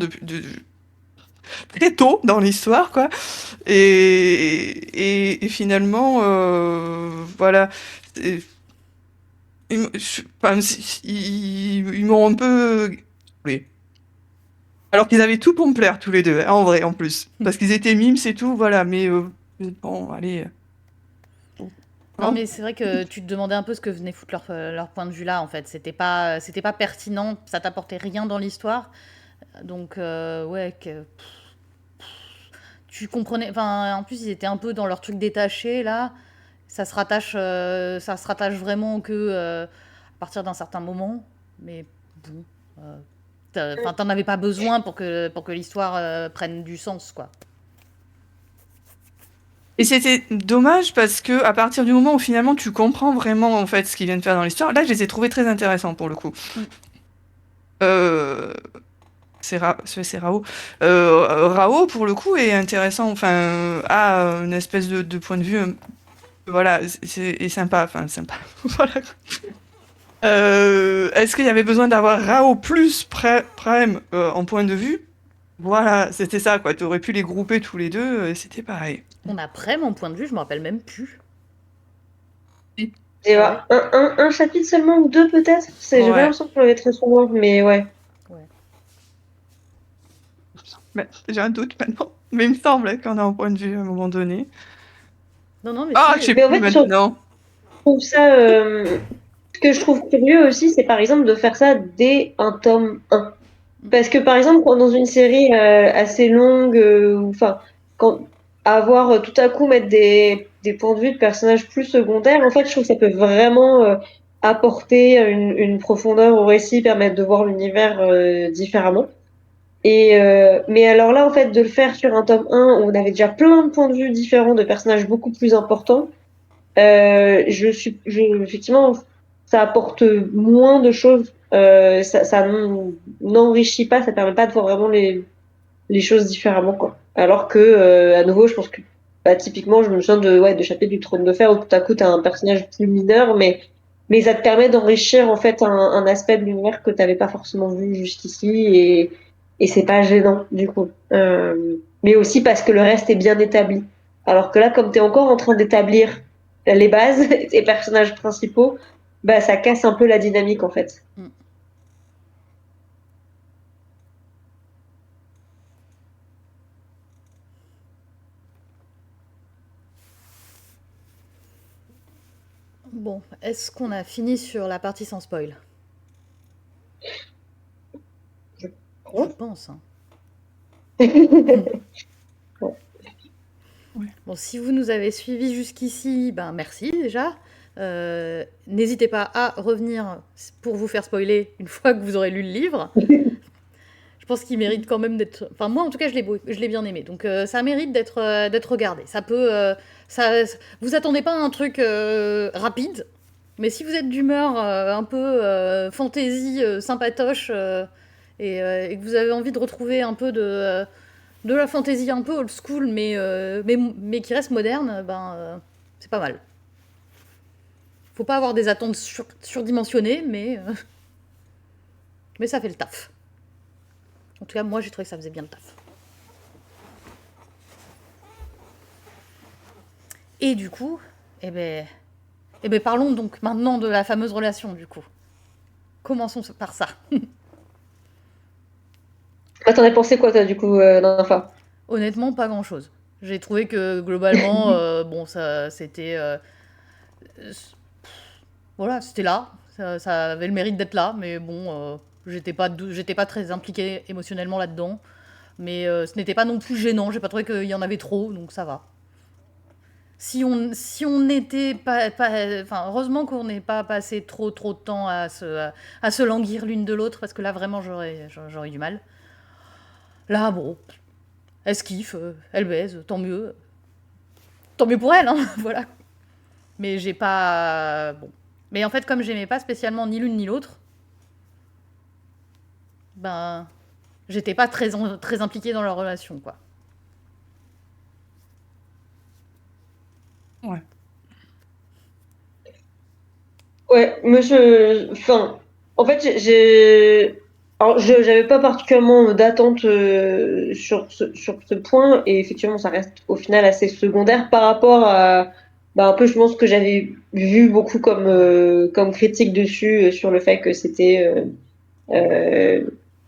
très tôt dans l'histoire, quoi. Et finalement, voilà. C'est- enfin, ils m'ont un peu. Oui. Alors qu'ils avaient tout pour me plaire, tous les deux, hein, en vrai, en plus. Parce qu'ils étaient mimes, c'est tout, voilà. Mais bon, allez. Non, Non? mais c'est vrai que tu te demandais un peu ce que venait foutre leur point de vue là, en fait. C'était pas pertinent, ça t'apportait rien dans l'histoire. Donc, ouais, tu comprenais. Enfin, en plus, ils étaient un peu dans leur truc détaché, là. Ça se rattache vraiment que à partir d'un certain moment. Mais bon, euh, enfin, t'en avais pas besoin pour que l'histoire prenne du sens, quoi. Et c'était dommage parce que à partir du moment où finalement tu comprends vraiment en fait ce qu'ils viennent faire dans l'histoire, là je les ai trouvés très intéressants pour le coup. Mm. Euh, c'est Rao. Rao pour le coup est intéressant, enfin a une espèce de point de vue, voilà, est sympa, enfin sympa. Voilà. Est-ce qu'il y avait besoin d'avoir Rao plus Prime en point de vue? Voilà, c'était ça quoi. Tu aurais pu les grouper tous les deux, c'était pareil. On a Prem en point de vue, je me rappelle même plus. Et Ah ouais? un chapitre seulement ou deux peut-être. J'ai pas Ouais. l'impression qu'on l'avait très souvent, mais ouais. Ouais. Mais j'ai un doute maintenant. Mais il me semble qu'on a un point de vue à un moment donné. Non, non, mais Ah, si. je sais Mais en plus fait, je maintenant. trouve ça. Ce que je trouve curieux aussi, c'est par exemple de faire ça dès un tome 1. Parce que par exemple, quand dans une série assez longue, enfin, quand avoir tout à coup mettre des points de vue de personnages plus secondaires, en fait, je trouve que ça peut vraiment apporter une profondeur au récit, permettre de voir l'univers différemment. Mais alors là, en fait, de le faire sur un tome 1 où on avait déjà plein de points de vue différents de personnages beaucoup plus importants, effectivement, ça apporte moins de choses. Ça n'enrichit pas, ça permet pas de voir vraiment les choses différemment, quoi. Alors que, à nouveau, je pense que, bah, typiquement, je me souviens de chapitre du Trône de Fer où tout à coup, t'as un personnage plus mineur, mais ça te permet d'enrichir, en fait, un aspect de l'univers que t'avais pas forcément vu jusqu'ici et c'est pas gênant, du coup. Mais aussi parce que le reste est bien établi. Alors que là, comme t'es encore en train d'établir les bases, tes personnages principaux, bah, ça casse un peu la dynamique, en fait. Mm. Bon, est-ce qu'on a fini sur la partie sans spoil? Je pense, hein. Bon, si vous nous avez suivis jusqu'ici, ben merci déjà. N'hésitez pas à revenir pour vous faire spoiler une fois que vous aurez lu le livre. Je pense qu'il mérite quand même d'être. Enfin, moi en tout cas, je l'ai bien aimé. Donc ça mérite d'être regardé. Ça peut. Vous attendez pas à un truc rapide, mais si vous êtes d'humeur un peu fantasy, sympatoche, et que vous avez envie de retrouver un peu de la fantasy un peu old school, mais qui reste moderne, c'est pas mal. Faut pas avoir des attentes surdimensionnées, mais ça fait le taf. En tout cas, moi, j'ai trouvé que ça faisait bien le taf. Et du coup, parlons donc maintenant de la fameuse relation, du coup. Commençons par ça. Ah, t'en as pensé quoi, toi, du coup, Nafa? Honnêtement, pas grand-chose. J'ai trouvé que globalement, bon, ça, c'était, voilà, c'était là. Ça avait le mérite d'être là, mais bon, j'étais pas très impliquée émotionnellement là-dedans. Mais ce n'était pas non plus gênant. J'ai pas trouvé qu'il y en avait trop, donc ça va. Si on n'était enfin, heureusement qu'on n'ait pas passé trop de temps à se languir l'une de l'autre, parce que là, vraiment, j'aurais eu du mal. Là, bon, elle se kiffe, elle baise, tant mieux. Tant mieux pour elle, hein, voilà. Mais j'ai pas. Bon. Mais en fait, comme j'aimais pas spécialement ni l'une ni l'autre, ben, j'étais pas très impliquée dans leur relation, quoi. Ouais. Ouais, enfin, en fait, alors, j'avais pas particulièrement d'attente sur ce point, et effectivement, ça reste au final assez secondaire par rapport à, bah, un peu, je pense que j'avais vu beaucoup comme critique dessus sur le fait que c'était, enfin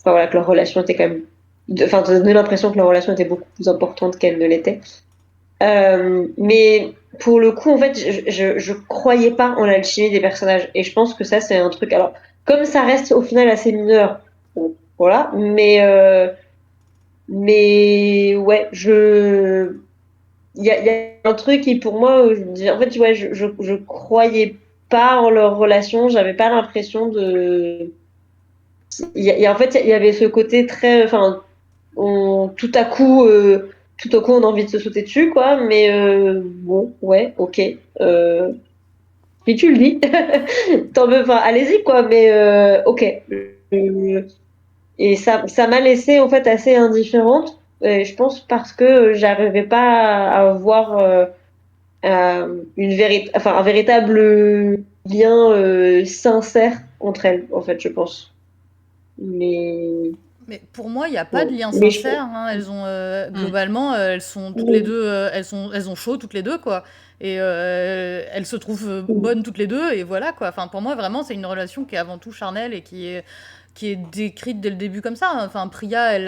voilà, que leur relation était quand même, enfin, ça donnait l'impression que leur relation était beaucoup plus importante qu'elle ne l'était. Mais pour le coup, en fait, je croyais pas en l'alchimie des personnages. Et je pense que ça, c'est un truc. Alors, comme ça reste au final assez mineur, bon, voilà. Mais ouais, il y a un truc qui pour moi, en fait, ouais, je croyais pas en leur relation. J'avais pas l'impression de. En fait, il y avait ce côté très, enfin, tout à coup, on a envie de se sauter dessus, quoi. Mais bon, ouais, ok. Si tu le dis, enfin, allez-y, quoi. Mais ok. Euh, Et ça m'a laissée en fait assez indifférente. Et je pense parce que j'arrivais pas à avoir un véritable lien sincère entre elles, en fait, je pense. Mais Mais pour moi, il n'y a pas de bon. lien Mais je sincère, hein. Elles ont Mm. globalement, elles sont toutes les deux, elles ont chaud toutes les deux, quoi. Et elles se trouvent bonnes toutes les deux, et voilà, quoi. Enfin, pour moi, vraiment, c'est une relation qui est avant tout charnelle et qui est décrite dès le début comme ça. Enfin, Priya, elle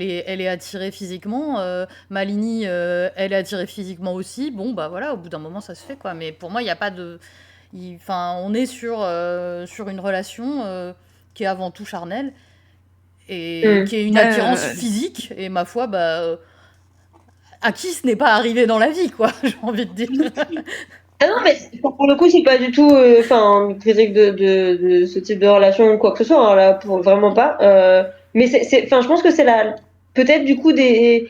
est attirée physiquement. Malini, elle est attirée physiquement aussi. Bon, bah voilà, au bout d'un moment, ça se fait, quoi. Mais pour moi, il n'y a pas de. Enfin, on est sur une relation qui est avant tout charnelle et qui est une attirance physique. Et ma foi, bah, à qui ce n'est pas arrivé dans la vie, quoi, j'ai envie de dire. Ah non, mais pour le coup, c'est pas du tout une critique de ce type de relation ou quoi que ce soit, hein, là, pour, vraiment pas. Mais je pense que c'est peut-être du coup des.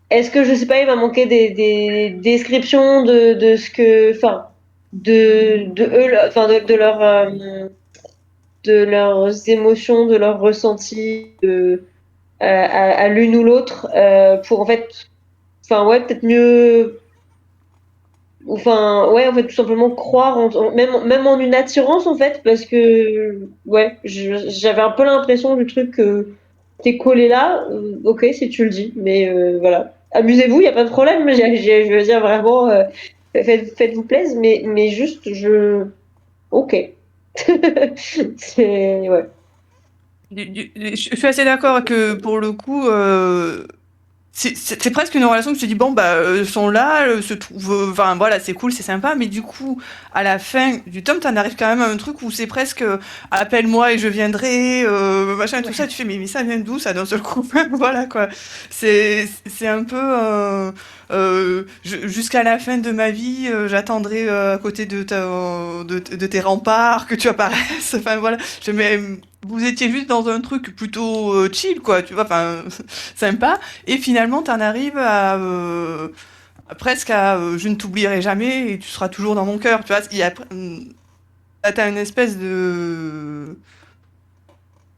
Est-ce que, je sais pas, il va manquer des descriptions de ce que. Enfin, de eux, enfin, de leurs émotions, de leurs ressentis à l'une ou l'autre pour en fait. Enfin, ouais, peut-être mieux. Enfin, ouais, en fait, tout simplement croire, même en une attirance, en fait, parce que, ouais, j'avais un peu l'impression du truc que t'es collé là, ok, si tu le dis, mais voilà. Amusez-vous, il n'y a pas de problème, mais je veux dire vraiment, faites-vous plaisir, mais juste, ok. Ouais. Je suis assez d'accord que pour le coup, c'est presque une relation que je te dis, bon, bah, sont là, se trouvent, enfin, voilà, c'est cool, c'est sympa, mais du coup, à la fin du tome, t'en arrives quand même à un truc où c'est presque, appelle-moi et je viendrai, machin, tout Ouais. ça, tu fais, mais ça vient d'où, ça, d'un seul coup? Voilà, quoi. C'est un peu, jusqu'à la fin de ma vie, j'attendrai, à côté de tes remparts, que tu apparaisses, enfin, voilà. Vous étiez juste dans un truc plutôt, chill, quoi, tu vois, enfin, sympa. Et finalement, t'en arrives presque à je ne t'oublierai jamais et tu seras toujours dans mon cœur. Tu vois, t'as une espèce de.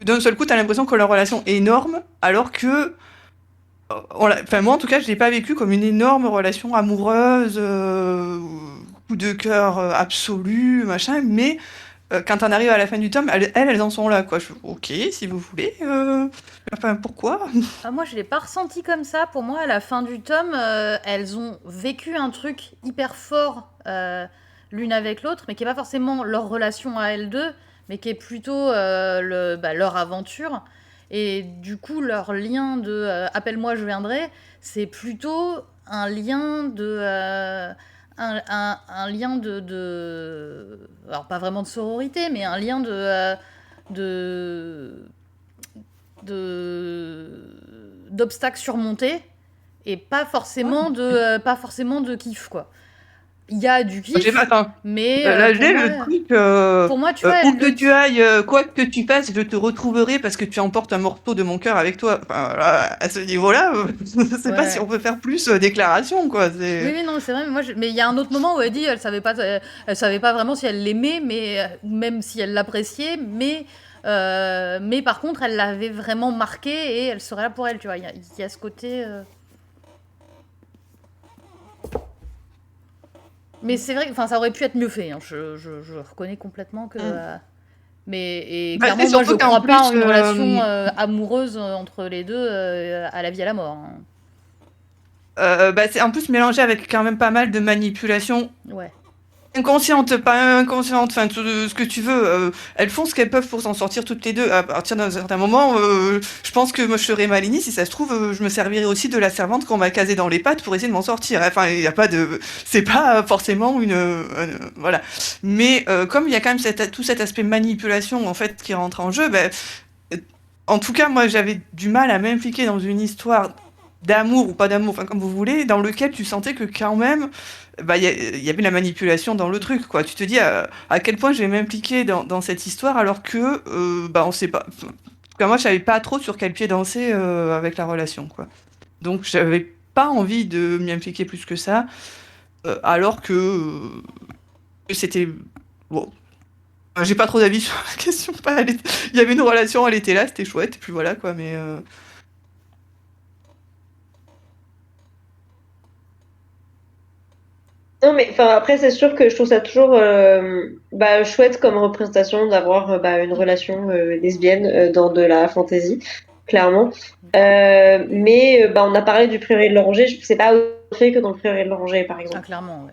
D'un seul coup, t'as l'impression que leur relation est énorme, alors que. Enfin, moi, en tout cas, je l'ai pas vécu comme une énorme relation amoureuse, coup de cœur absolu, machin, mais quand on arrive à la fin du tome, elles en sont là, quoi. Ok, si vous voulez. Enfin, pourquoi? Ah, moi, je l'ai pas ressenti comme ça. Pour moi, à la fin du tome, elles ont vécu un truc hyper fort l'une avec l'autre, mais qui est pas forcément leur relation à elles deux, mais qui est plutôt leur aventure. Et du coup, leur lien de appelle-moi, je viendrai, c'est plutôt un lien un lien alors pas vraiment de sororité, mais un lien de d'obstacles surmontés et pas forcément de kiff, quoi. Il y a du J'ai pas, kiff, attends. mais Là, j'ai le truc, pour moi, tu vois, où que tu ailles, quoi que tu fasses, je te retrouverai parce que tu emportes un morceau de mon cœur avec toi. Enfin, voilà, à ce niveau-là, je sais pas si ouais. on peut faire plus déclaration, quoi. Oui, oui, non, c'est vrai, mais il y a un autre moment où elle dit, elle savait pas vraiment si elle l'aimait, mais même si elle l'appréciait, mais par contre, elle l'avait vraiment marqué et elle serait là pour elle, tu vois. Il y a ce côté. Mais c'est vrai que ça aurait pu être mieux fait, hein. Je reconnais complètement que. Mm. Et Bah, c'est clairement, moi, je surtout qu'en crois pas plus, en une relation amoureuse entre les deux à la vie à la mort, hein. bah, c'est en plus mélangé avec quand même pas mal de manipulation Ouais. inconsciente, pas inconsciente, enfin tout ce que tu veux. Elles font ce qu'elles peuvent pour s'en sortir toutes les deux. À partir d'un certain moment, je pense que moi je serais Malini, si ça se trouve, je me servirais aussi de la servante qu'on m'a casée dans les pattes pour essayer de m'en sortir. Enfin, il y a pas de, c'est pas forcément voilà. Mais comme il y a quand même tout cet aspect manipulation en fait qui rentre en jeu, ben, euh, en tout cas moi j'avais du mal à m'impliquer dans une histoire d'amour ou pas d'amour, enfin comme vous voulez, dans lequel tu sentais que quand même bah, il y avait la manipulation dans le truc, quoi. Tu te dis à quel point je vais m'impliquer dans cette histoire alors que, bah, on sait pas. Enfin, en tout cas, moi, je savais pas trop sur quel pied danser avec la relation, quoi. Donc, j'avais pas envie de m'y impliquer plus que ça, alors que c'était. Bon. Enfin, j'ai pas trop d'avis sur la question. Il y avait une relation, elle était là, c'était chouette, et puis voilà, quoi, mais. Non, mais enfin, après, c'est sûr que je trouve ça toujours bah, chouette comme représentation d'avoir bah, une relation lesbienne dans de la fantasy, clairement. Mais bah, on a parlé du Prieuré de l'Oranger, je sais pas fait que dans le Prieuré de l'Oranger, par Ah, exemple. clairement, ouais.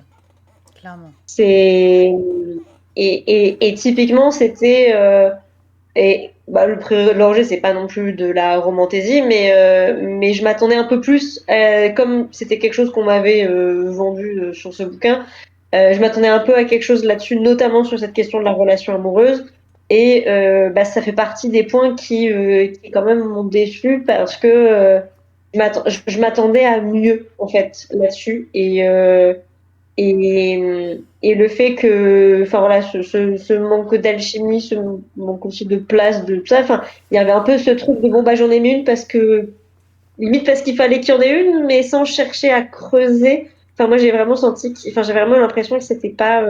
Clairement. C'est et typiquement c'était et bah, le Prieuré de l'Oranger c'est pas non plus de la romantaisie mais je m'attendais un peu plus comme c'était quelque chose qu'on m'avait vendu sur ce bouquin. Je m'attendais un peu à quelque chose là-dessus, notamment sur cette question de la relation amoureuse. Et bah, ça fait partie des points qui quand même m'ont déçu parce que je m'attendais à mieux en fait là-dessus. Et le fait que, enfin voilà, ce manque d'alchimie, ce manque aussi de place, de tout ça, enfin, il y avait un peu ce truc de bon bah j'en ai mis une parce que limite parce qu'il fallait qu'il y en ait une, mais sans chercher à creuser. Enfin, moi, j'ai vraiment senti, enfin, j'ai vraiment l'impression que c'était pas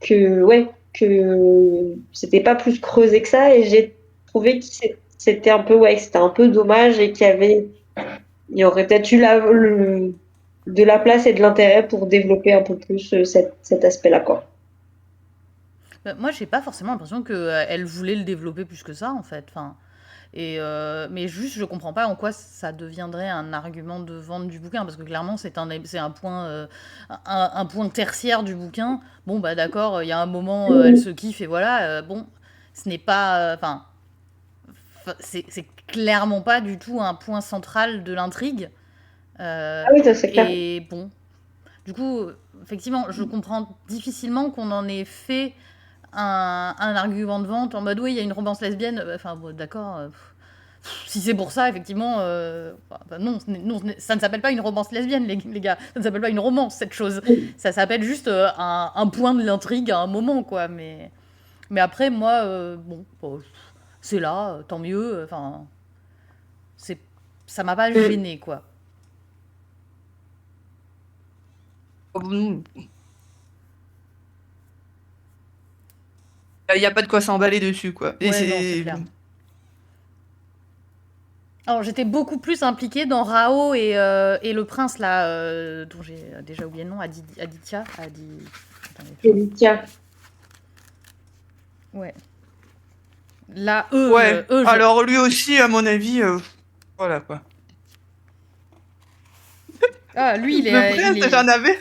que, ouais, que c'était pas plus creusé que ça, et j'ai trouvé que c'était un peu, ouais, que c'était un peu dommage et il y aurait peut-être eu de la place et de l'intérêt pour développer un peu plus cet aspect-là, quoi. Bah, moi, j'ai pas forcément l'impression qu'elle voulait le développer plus que ça, en fait. Enfin, mais juste, je comprends pas en quoi ça deviendrait un argument de vente du bouquin, parce que clairement, c'est un point tertiaire du bouquin. Bon, bah d'accord, il y a un moment, elle se kiffe et voilà. Bon, ce n'est pas, c'est clairement pas du tout un point central de l'intrigue. Ah oui, ça c'est clair. Et bon, du coup, effectivement, je comprends difficilement qu'on en ait fait un argument de vente en mode oui, il y a une romance lesbienne. Enfin, bon, d'accord. Si c'est pour ça, effectivement, non, ça ne s'appelle pas une romance lesbienne, les gars. Ça ne s'appelle pas une romance, cette chose. Ça s'appelle juste un point de l'intrigue à un moment, quoi. Mais après, moi, bon, c'est là, tant mieux. Enfin, c'est, ça m'a pas gêné, quoi. Il n'y a pas de quoi s'emballer dessus, quoi. Et Ouais, non, c'est c'est. clair. Alors, j'étais beaucoup plus impliquée dans Rao et le prince, là, dont j'ai déjà oublié le nom, Aditya. Attendez, Tiens. ouais. Là, Ouais, alors lui aussi, à mon avis, voilà, quoi. Ah, lui, Le prince, j'en avais.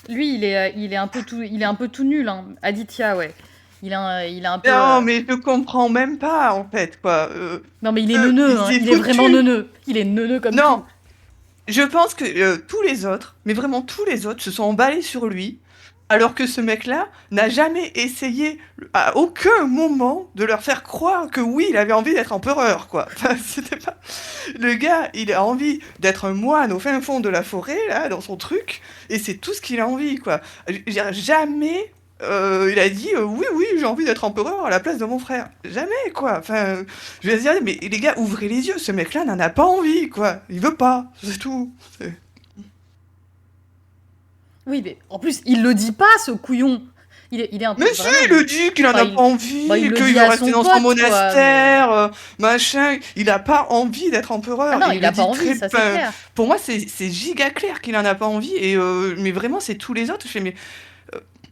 lui, il est un peu tout nul, hein. Aditya, ouais. Il est un peu. Non, mais je comprends même pas, en fait, quoi. Non, mais il est neuneux, Il hein. s'est Il est vraiment foutu. neuneux. Il est neuneux comme tout. Non, je pense que tous les autres, mais vraiment tous les autres, se sont emballés sur lui, alors que ce mec-là n'a jamais essayé, à aucun moment, de leur faire croire que oui, il avait envie d'être empereur, quoi. Enfin, c'était pas... Le gars, il a envie d'être un moine au fin fond de la forêt, là, dans son truc, et c'est tout ce qu'il a envie, quoi. Je veux dire, jamais il a dit oui, oui, j'ai envie d'être empereur à la place de mon frère. Jamais, quoi. Enfin, je vais dire, mais les gars, ouvrez les yeux, ce mec-là n'en a pas envie, quoi. Il veut pas, c'est tout. Oui, mais en plus, il le dit pas, ce couillon. Il est un peu. Mais si, Vraiment, il le dit qu'il en enfin, a pas envie, bah, il le qu'il dit veut à rester son dans son pote, quoi. Mais... monastère, machin. Il a pas envie d'être Ah empereur. non, Et il il le a pas dit envie, très... ça c'est clair. Pour moi, c'est giga clair qu'il en a pas envie. Et, mais vraiment, c'est tous les autres. Je fais, mais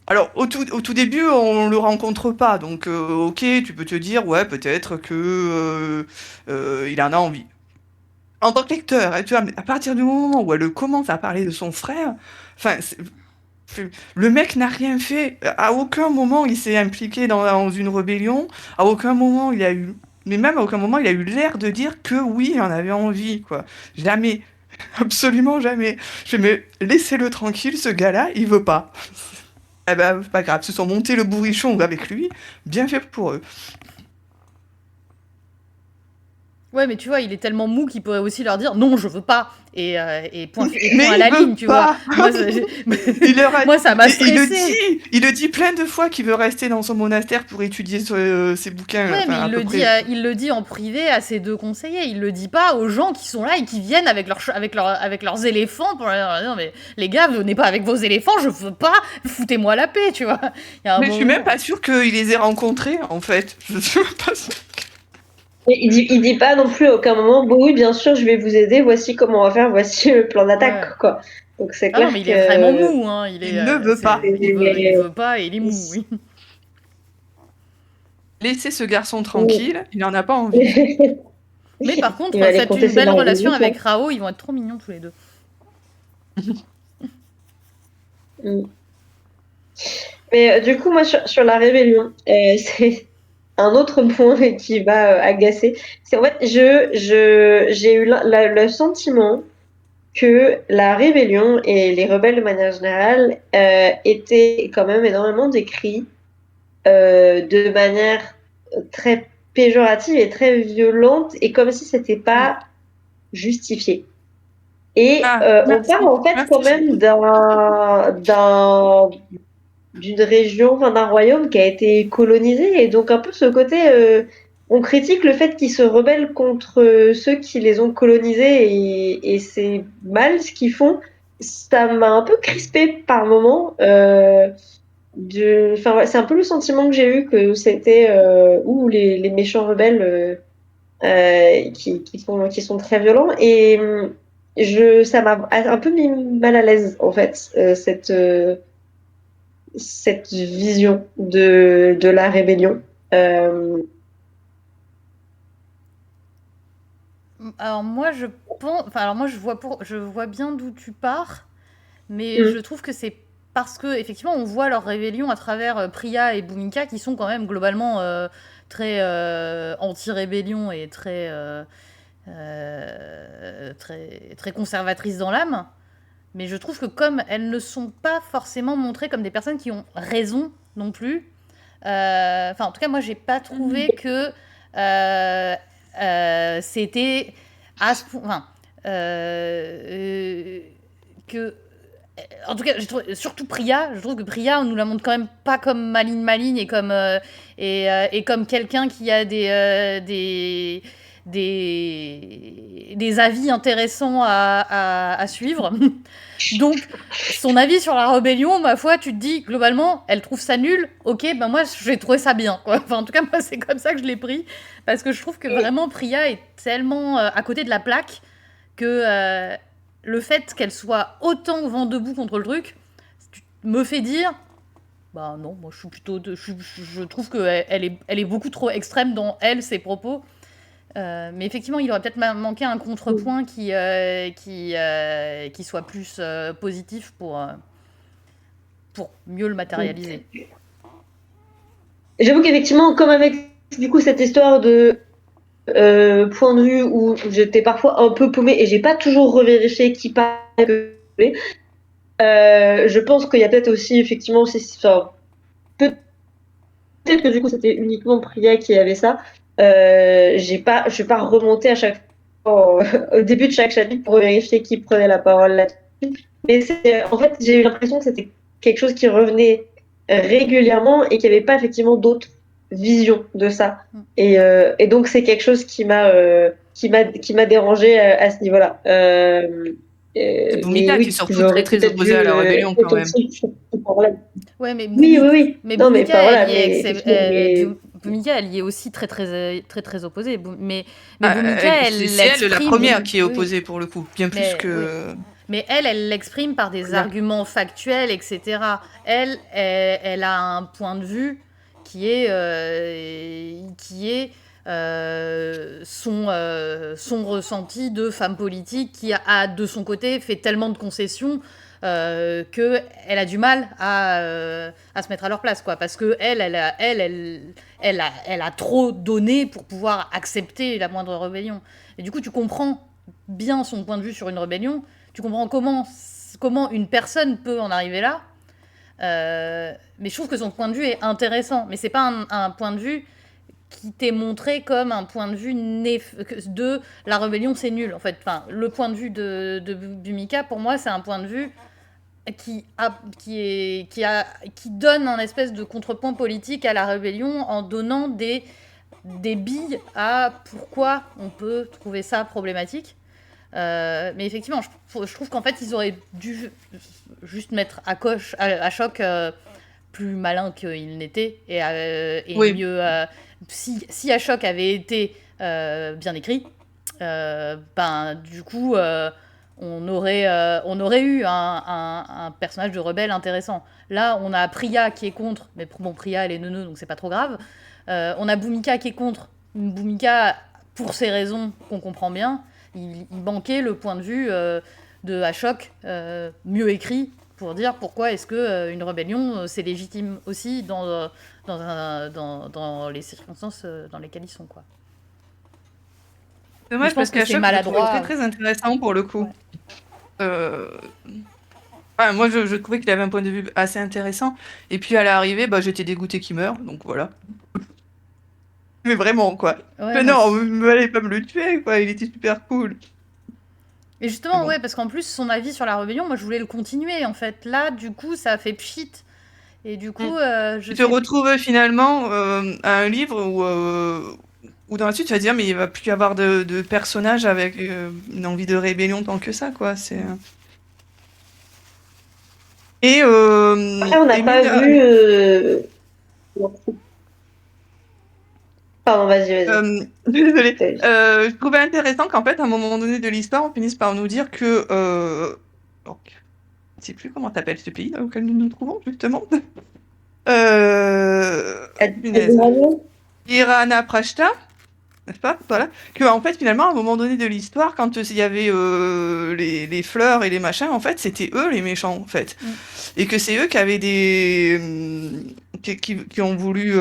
alors, au tout début, on le rencontre pas, donc ok, tu peux te dire, ouais, peut-être que il en a envie. En tant que lecteur, hein, tu vois, mais à partir du moment où elle commence à parler de son frère, enfin, Le mec n'a rien fait. À aucun moment il s'est impliqué dans une rébellion. À aucun moment il a eu. Mais même à aucun moment il a eu l'air de dire que oui, il en avait envie, quoi. Jamais. Absolument jamais. Je fais, mais laissez-le tranquille, ce gars-là, il veut pas. Eh ben, pas grave, se sont montés le bourrichon avec lui. Bien fait pour eux. Ouais, mais tu vois, il est tellement mou qu'il pourrait aussi leur dire non, je veux pas. Et point, et Mais point à il la veut ligne, tu vois. pas. Moi, Il leur a- moi ça m'a il le stressé. dit. Il le dit plein de fois qu'il veut rester dans son monastère pour étudier ses bouquins. Ouais, mais Enfin, à peu près. il le dit en privé à ses deux conseillers. Il le dit pas aux gens qui sont là et qui viennent avec, avec leurs éléphants pour leur dire non, mais les gars, venez pas avec vos éléphants, je veux pas, foutez-moi la paix, tu vois. Il y a un Mais je suis même moment. pas sûre qu'il les ait rencontrés, en fait. Je suis même pas sûre. Et il dit pas non plus à aucun moment, bon oui, bien sûr, je vais vous aider, voici comment on va faire, voici le plan Ouais. d'attaque, quoi. Donc c'est Ah non, clair mais il est vraiment que... mou, hein. Il ne veut pas. Il veut pas et il est mou, oui. Laissez ce garçon tranquille, il en a pas envie. Mais par Il va contre, aller faites compter une ses belle barres de relation musique, avec là. Rao, ils vont être trop mignons tous les deux. Mm. Mais du coup, moi, sur la rébellion, c'est un autre point qui va agacer. C'est en fait, j'ai eu le sentiment que la rébellion et les rebelles de manière générale étaient quand même énormément décrits de manière très péjorative et très violente et comme si c'était pas justifié. Et Ah, on merci. parle en fait Merci. quand même d'une région, enfin d'un royaume qui a été colonisé et donc un peu ce côté, on critique le fait qu'ils se rebellent contre ceux qui les ont colonisés et c'est mal ce qu'ils font. Ça m'a un peu crispée par moment. Enfin, ouais, c'est un peu le sentiment que j'ai eu que c'était les méchants rebelles qui sont très violents et ça m'a un peu mis mal à l'aise en fait cette vision de la rébellion. Euh, Alors moi, je pense, enfin alors moi je vois bien d'où tu pars, mais je mm, trouve que c'est parce que effectivement on voit leur rébellion à travers Priya et Bhumika qui sont quand même globalement très anti-rébellion et très conservatrices dans l'âme. Mais je trouve que comme elles ne sont pas forcément montrées comme des personnes qui ont raison non plus, enfin en tout cas moi j'ai pas trouvé que c'était à ce point, enfin, que en tout cas, surtout Priya, je trouve que Priya, on nous la montre quand même pas comme maligne et comme quelqu'un qui a des avis intéressants à suivre. Donc, son avis sur la rébellion, ma foi, tu te dis, globalement, elle trouve ça nul. Ok, ben moi, j'ai trouvé ça bien, quoi. Enfin, en tout cas, moi, c'est comme ça que je l'ai pris. Parce que je trouve que vraiment, Priya est tellement à côté de la plaque que le fait qu'elle soit autant vent debout contre le truc me fait dire bah non, moi je suis plutôt je trouve que elle est beaucoup trop extrême dans ses propos. Mais effectivement, il aurait peut-être manqué un contrepoint qui soit plus positif pour mieux le matérialiser. J'avoue qu'effectivement, comme avec du coup cette histoire de point de vue où j'étais parfois un peu paumée et j'ai pas toujours revérifié qui parlait, je pense qu'il y a peut-être aussi effectivement aussi, enfin, peut-être que du coup c'était uniquement Priya qui avait ça. Je vais pas remonter à chaque fois au début de chaque chapitre pour vérifier qui prenait la parole là-dessus. Mais en fait, j'ai eu l'impression que c'était quelque chose qui revenait régulièrement et qu'il n'y avait pas effectivement d'autres visions de ça. Et donc c'est quelque chose qui m'a dérangé à ce niveau-là. C'est Mais Bhumika qui est oui, surtout très j'aurais très peut-être dû opposée à la rébellion quand être même. aussi sur ce point-là. Ouais, mais Oui, oui, oui. mais Non, mais Bhumika, enfin voilà, elle y mais est, effectivement, mais Bhumika, elle y est aussi très opposée. Mais Bhumika, elle C'est elle la l'exprime. première qui est Oui, opposée pour le coup, bien plus mais oui. que Mais elle l'exprime par des Priya. arguments factuels, etc. Elle a un point de vue qui est son ressenti de femme politique qui a de son côté fait tellement de concessions qu'elle a du mal à se mettre à leur place, quoi. Parce que elle a trop donné pour pouvoir accepter la moindre rébellion. Et du coup, tu comprends bien son point de vue sur une rébellion. Tu comprends comment une personne peut en arriver là. Mais je trouve que son point de vue est intéressant. Mais c'est pas un point de vue qui t'est montré comme un point de vue de la rébellion, c'est nul. En fait, enfin, le point de vue de Bhumika, pour moi, c'est un point de vue qui donne un espèce de contrepoint politique à la rébellion en donnant des billes à pourquoi on peut trouver ça problématique. Mais effectivement, je trouve qu'en fait, ils auraient dû juste mettre à choc plus malin qu'il n'était et Oui. mieux. Si Ashok avait été bien écrit, ben du coup, on aurait eu un personnage de rebelle intéressant. Là, on a Priya qui est contre, mais bon, Priya elle est neuneu, donc c'est pas trop grave. On a Bhumika qui est contre. Bhumika, pour ces raisons qu'on comprend bien, il manquait le point de vue de Ashok mieux écrit pour dire pourquoi est-ce que une rébellion c'est légitime aussi dans les circonstances dans lesquelles ils sont, quoi. Dommage je pense parce que qu'à c'est chaque fois, je le trouvais maladroit. très très intéressant pour le coup. Ouais. Moi, je trouvais qu'il avait un point de vue assez intéressant. Et puis à l'arrivée, j'étais dégoûtée qu'il meure, donc voilà. Mais vraiment, quoi. Ouais, Mais moi non, aussi. vous allez pas me le tuer, quoi. Il était super cool. Et justement, bon. ouais, parce qu'en plus, son avis sur la rébellion, moi je voulais le continuer en fait. Là, du coup, ça a fait pchit. Et du coup, Tu te retrouves finalement à un livre où dans la suite tu vas dire, mais il va plus y avoir de personnages avec une envie de rébellion tant que ça, quoi. C'est. Et Après, on n'a pas vu. Pardon, vas-y. Désolée. Je trouvais intéressant qu'en fait, à un moment donné de l'histoire, on finisse par nous dire que. Donc, je ne sais plus comment t'appelles ce pays là, auquel nous nous trouvons, justement. Punaise. Irana Prashta, n'est-ce pas? Voilà. Que, en fait, finalement, à un moment donné de l'histoire, quand il y avait les fleurs et les machins, en fait, c'était eux les méchants, en fait. Et que c'est eux qui avaient qui ont voulu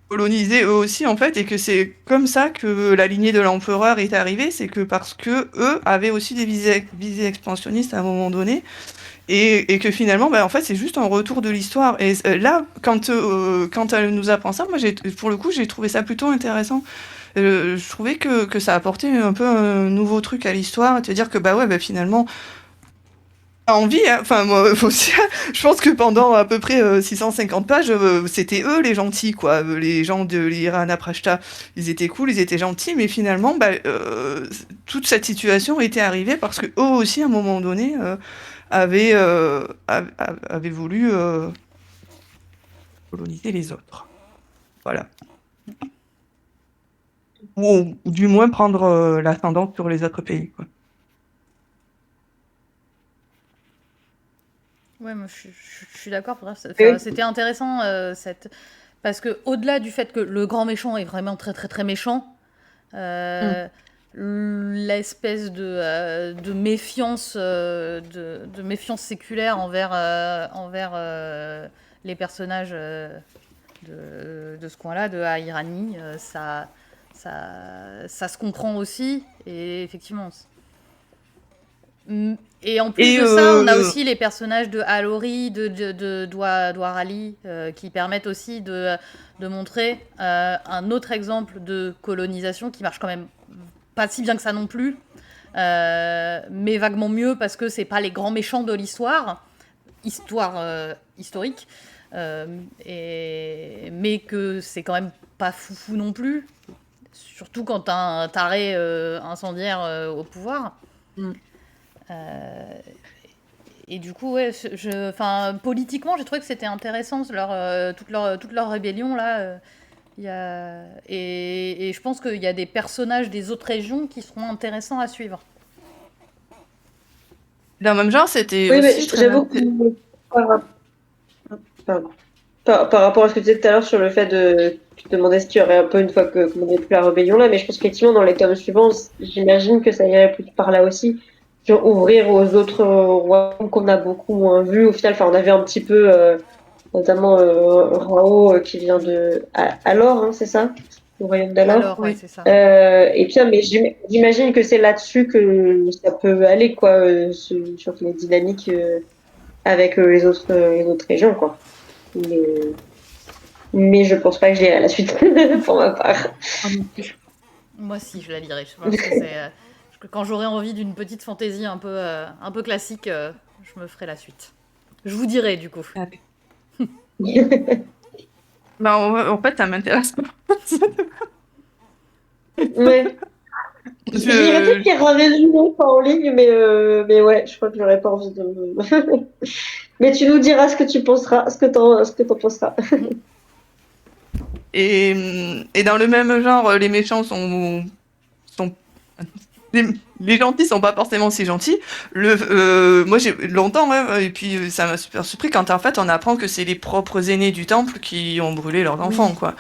coloniser eux aussi, en fait, et que c'est comme ça que la lignée de l'empereur est arrivée, c'est que parce que eux avaient aussi des visées expansionnistes à un moment donné, et que finalement, en fait, c'est juste un retour de l'histoire. Et là, quand elle nous apprend ça, moi, pour le coup, j'ai trouvé ça plutôt intéressant. Je trouvais que ça apportait un peu un nouveau truc à l'histoire, de dire que finalement, t'as envie, hein. Enfin, moi aussi, je pense que pendant à peu près 650 pages, c'était eux les gentils, quoi. Les gens de l'Irana Prashta, ils étaient cool, ils étaient gentils, mais finalement, toute cette situation était arrivée parce que eux aussi, à un moment donné, avaient voulu coloniser les autres. Voilà. Ou du moins prendre l'ascendant sur les autres pays, quoi. Ouais, moi je suis d'accord. C'était intéressant parce que au-delà du fait que le grand méchant est vraiment très très très méchant, l'espèce de méfiance de méfiance séculaire envers les personnages de ce coin-là, de Airani, ça se comprend aussi. Et effectivement. Et en plus de ça, on a aussi les personnages de Alori, de Dwarali, qui permettent aussi de montrer un autre exemple de colonisation qui marche quand même pas si bien que ça non plus, mais vaguement mieux parce que c'est pas les grands méchants de l'histoire historique, mais que c'est quand même pas foufou non plus, surtout quand t'as un taré incendiaire au pouvoir. Et du coup, ouais, politiquement, j'ai trouvé que c'était intéressant toute leur rébellion là. Et je pense qu'il y a des personnages des autres régions qui seront intéressants à suivre. Dans le même genre, c'était oui, aussi mais j'avoue que par rapport à ce que tu disais tout à l'heure sur le fait de... Tu te demandais ce qu'il y aurait un peu une fois qu'on ait plus la rébellion là, mais je pense qu'effectivement dans les tomes suivants, j'imagine que ça irait plus par là aussi. sur ouvrir aux autres royaumes qu'on a beaucoup moins vus. Au final, enfin, on avait un petit peu, notamment Rao qui vient de Alors, hein, c'est ça? Le royaume d'Alor. Alors, ouais, Oui. c'est ça. Et puis, mais j'imagine que c'est là-dessus que ça peut aller, quoi, sur les dynamiques avec les autres régions, quoi. Mais je pense pas que j'irai à la suite, pour ma part. Ah non plus. Moi, si, je la lirai. Je pense que c'est. Quand j'aurai envie d'une petite fantaisie un peu classique, je me ferai la suite. Je vous dirai, du coup. Allez. Bah, en fait, ça m'intéresse pas. Ouais. J'irais peut-être Je... lire un résumé pas en ligne, mais ouais, je crois que j'aurais pas envie de. Mais tu nous diras ce que tu penseras, ce que t'en penseras. Et dans le même genre, les méchants sont les gentils sont pas forcément si gentils. Moi, j'ai longtemps, et puis ça m'a super surpris quand en fait on apprend que c'est les propres aînés du temple qui ont brûlé leurs enfants, Oui. quoi.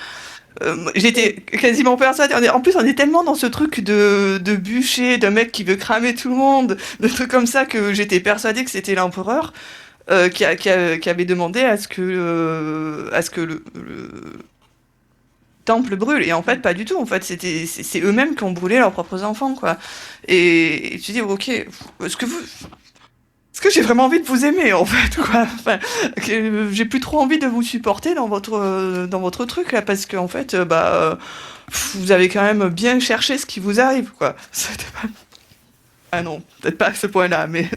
J'étais quasiment persuadée. En plus, on est tellement dans ce truc de bûcher, de mec qui veut cramer tout le monde, de trucs comme ça que j'étais persuadée que c'était l'empereur qui avait demandé à ce que le temple brûle. Et en fait, pas du tout. En fait, c'est eux-mêmes qui ont brûlé leurs propres enfants, quoi. Et tu dis, ok, est-ce que j'ai vraiment envie de vous aimer, en fait, quoi. Enfin, j'ai plus trop envie de vous supporter dans votre truc, là, parce qu'en fait, vous avez quand même bien cherché ce qui vous arrive, quoi. C'était pas... Ah non, peut-être pas à ce point-là, mais...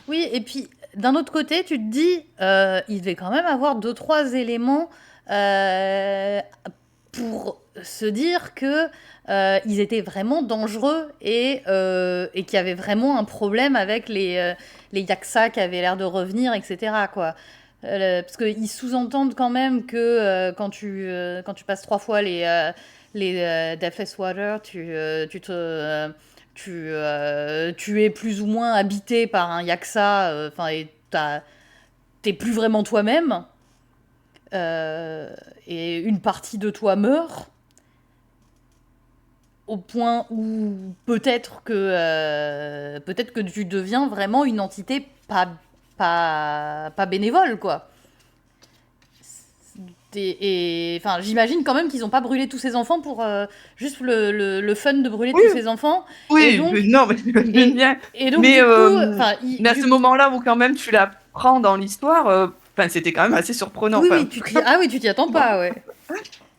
Oui, et puis d'un autre côté, tu te dis, il devait quand même avoir deux, trois éléments pour se dire que ils étaient vraiment dangereux et qu'il y avait vraiment un problème avec les Yaksa qui avaient l'air de revenir, etc., quoi. Parce qu'ils sous-entendent quand même que quand tu passes 3 fois les Deafest Water, tu es plus ou moins habité par un yaksa, enfin, et t'es plus vraiment toi-même, et une partie de toi meurt, au point où peut-être que tu deviens vraiment une entité pas bénévole, quoi. Enfin, j'imagine quand même qu'ils n'ont pas brûlé tous ces enfants pour juste le fun de brûler Oui, tous ces enfants. Et oui, donc, non, mais j'aime bien. et donc Mais, du coup, enfin, mais à ce moment-là où quand même tu la prends dans l'histoire, enfin, c'était quand même assez surprenant. oui, Enfin, oui, ah oui, tu t'y attends bon, pas, ouais.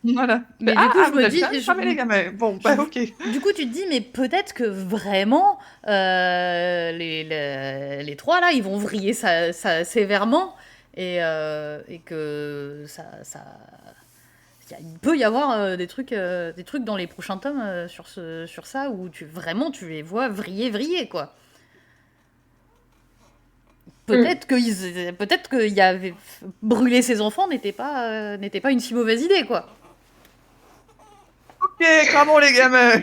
voilà. Mais du coup, je Vous me avez dis, quand même cramé les gamins. Bon, bah ok. du coup, tu te dis, mais peut-être que vraiment, les trois là, ils vont vriller ça sévèrement et que il peut y avoir des trucs dans les prochains tomes sur ça où tu les vois vriller, quoi. Mm. Peut-être que y avait brûler ses enfants n'était pas une si mauvaise idée, quoi. Ok, cramons les gamins.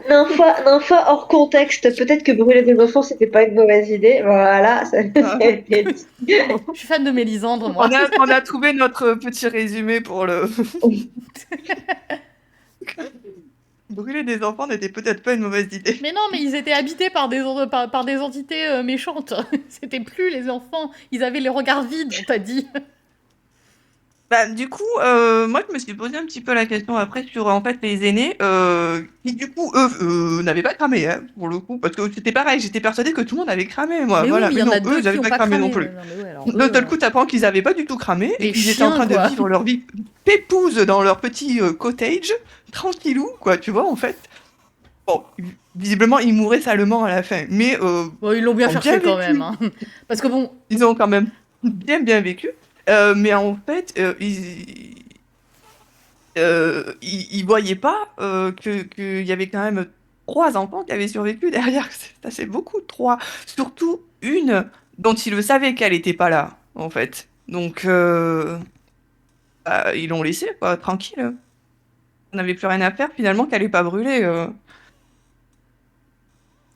N'info hors contexte, peut-être que brûler des enfants, c'était pas une mauvaise idée. Voilà, ça a été dit. Je suis fan de Mélisandre, moi. On a trouvé notre petit résumé pour le... Brûler des enfants n'était peut-être pas une mauvaise idée. Mais non, mais ils étaient habités par des entités méchantes. C'était plus les enfants. Ils avaient les regards vides, on t'a dit. Bah, du coup, moi, je me suis posé un petit peu la question après sur, en fait, les aînés, qui, du coup, eux, n'avaient pas cramé, hein, pour le coup, parce que c'était pareil, j'étais persuadée que tout le monde avait cramé, moi, Mais oui, voilà. mais il Mais y en a non, eux, deux ils qui avaient ont pas pas cramé non cramé. plus. Non, mais ouais, alors D'un eux, seul coup, t'apprends qu'ils avaient pas du tout cramé et des qu'ils étaient en chiens, train de quoi. vivre leur vie pépouze dans leur petit cottage, tranquillou, quoi, tu vois, en fait. Bon, visiblement, ils mouraient salement à la fin, mais Bon, ils l'ont bien ils ont bien cherché quand même, vécu. hein. Parce que bon, Ils ont quand même bien vécu. Mais en fait, ils voyaient pas qu'il y avait quand même 3 enfants qui avaient survécu derrière. C'est beaucoup, 3. Surtout une dont ils le savaient qu'elle était pas là, en fait. Donc, ils l'ont laissée, quoi, tranquille. On n'avait plus rien à faire, finalement, qu'elle ait pas brûlé.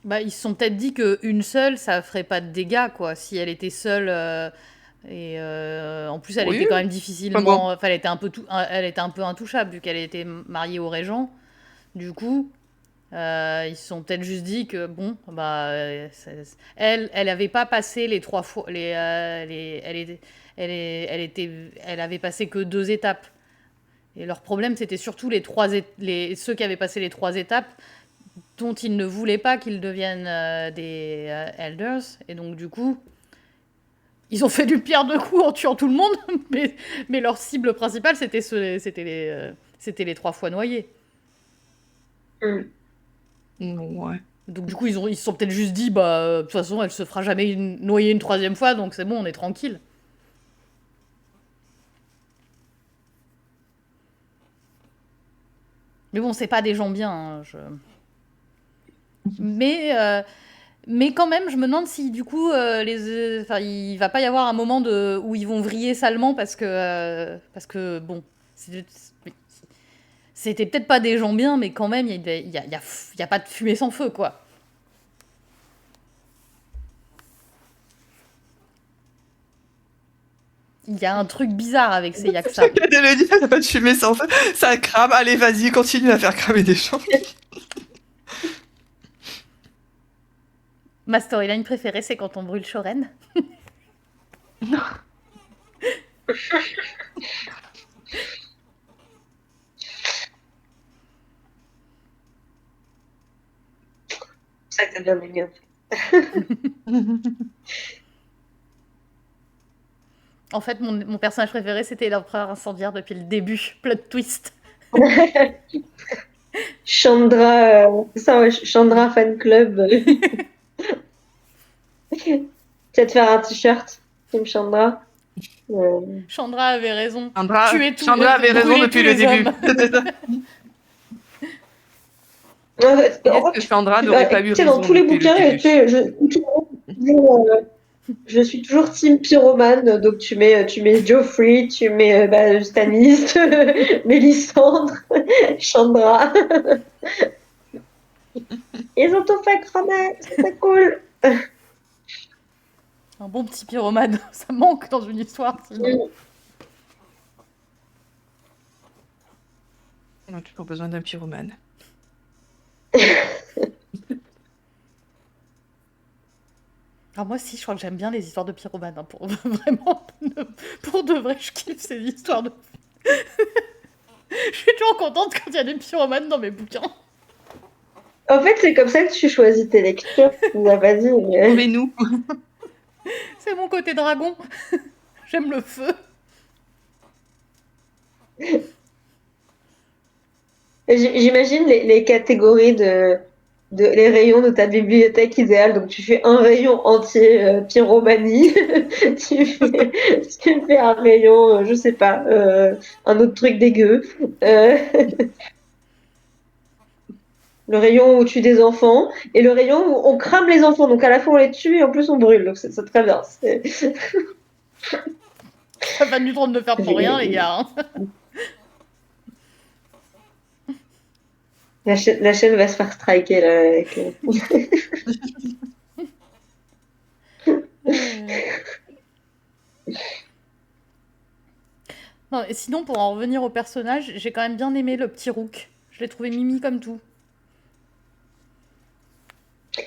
bah, ils se sont peut-être dit qu'une seule, ça ferait pas de dégâts, quoi. Si elle était seule, en plus, elle Oui, était quand même enfin bon. difficilement. Enfin, elle était un peu intouchable, vu qu'elle était mariée au régent. Du coup. Ils se sont peut-être juste dit que bon, bah, elle avait pas passé les 3 fois, elle avait passé que 2 étapes. Et leur problème, c'était surtout ceux qui avaient passé les 3 étapes, dont ils ne voulaient pas qu'ils deviennent des elders. Et donc, du coup, ils ont fait du pire de coups en tuant tout le monde, mais leur cible principale, c'était les 3 fois noyés. Mm. Ouais. Donc, du coup, ils se sont peut-être juste dit, bah, de toute façon, elle se fera jamais noyer une 3e fois, donc c'est bon, on est tranquille. Mais bon, c'est pas des gens bien. Hein, mais quand même, je me demande si du coup, il va pas y avoir un moment où ils vont vriller salement parce que bon, c'était peut-être pas des gens bien, mais quand même, y a pas de fumée sans feu, quoi. Il y a un truc bizarre avec ces Yaksa. Je viens de le dire, il n'y a pas de fumée sans feu. Ça crame. Allez, vas-y, continue à faire cramer des gens. Ma storyline préférée, c'est quand on brûle Shoren. C'est ça que t'as bien aimé. En fait, mon personnage préféré, c'était l'empereur incendiaire depuis le début. Plot twist. Chandra, c'est ça, ouais, Chandra Fan Club. Peut-être faire un t-shirt, Team Chandra. Chandra avait raison. Chandra avait raison brûler depuis tous le les début. hommes. Peut-être que Chandra n'aurait pas eu Tu sais, dans raison tous les depuis le bouquins, début. je suis toujours team pyromane, donc tu mets Geoffrey, tu mets Stannis, Mélisandre, Chandra. Ils ont tout fait cramer, c'est cool. Un bon petit pyromane, ça manque dans une histoire, sinon. On a toujours besoin d'un pyromane. Alors moi aussi, je crois que j'aime bien les histoires de pyromanes. Hein, vraiment, pour de vrai, je kiffe ces histoires de... Je suis toujours contente quand il y a des pyromanes dans mes bouquins. En fait, c'est comme ça que tu choisis tes lectures. Tu nous as pas dit. Mais nous. C'est mon côté dragon. J'aime le feu. J'imagine les catégories de les rayons de ta bibliothèque idéale. Donc, tu fais un rayon entier pyromanie. tu fais un rayon, je sais pas, un autre truc dégueu. Le rayon où on tue des enfants et le rayon où on crame les enfants. Donc, à la fois on les tue et en plus on brûle. Donc, c'est très bien. Ça va du trône de faire pour rien, les gars. Hein. La chaîne va se faire striker là. Avec, Non, et sinon, pour en revenir au personnage, j'ai quand même bien aimé le petit Rook. Je l'ai trouvé mimi comme tout.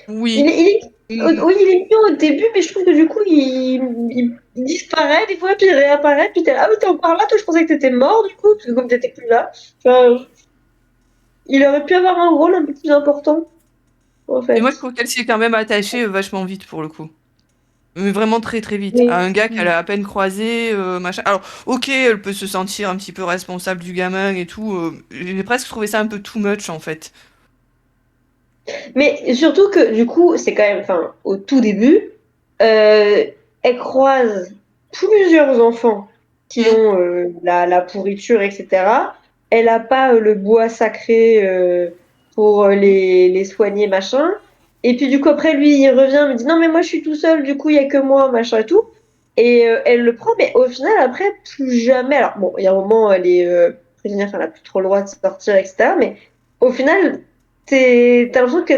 Oui. Oui, il est mignon au début, mais je trouve que du coup, il disparaît des fois, puis il réapparaît, puis t'es là, ah oui, t'es encore là, toi, je pensais que t'étais mort, du coup, parce que comme t'étais plus là, enfin, il aurait pu avoir un rôle un peu plus important, en fait. Et moi, je trouve qu'elle s'y est quand même attachée vachement vite, pour le coup. Mais vraiment très très vite. Oui. À un gars qu'elle a à peine croisé, machin. Alors, ok, elle peut se sentir un petit peu responsable du gamin et tout. J'ai presque trouvé ça un peu too much, en fait. Mais surtout que, du coup, c'est quand même, enfin, au tout début, elle croise plusieurs enfants qui ont la pourriture, etc. Elle n'a pas le bois sacré pour les soigner, machin. Et puis, du coup, après, lui, il revient, il me dit non, mais moi, je suis tout seul, du coup, il n'y a que moi, machin et tout. Et elle le prend, mais au final, après, plus jamais. Alors, bon, il y a un moment, elle est prisonnière, enfin, elle n'a plus trop le droit de sortir, etc. Mais au final, t'as l'impression que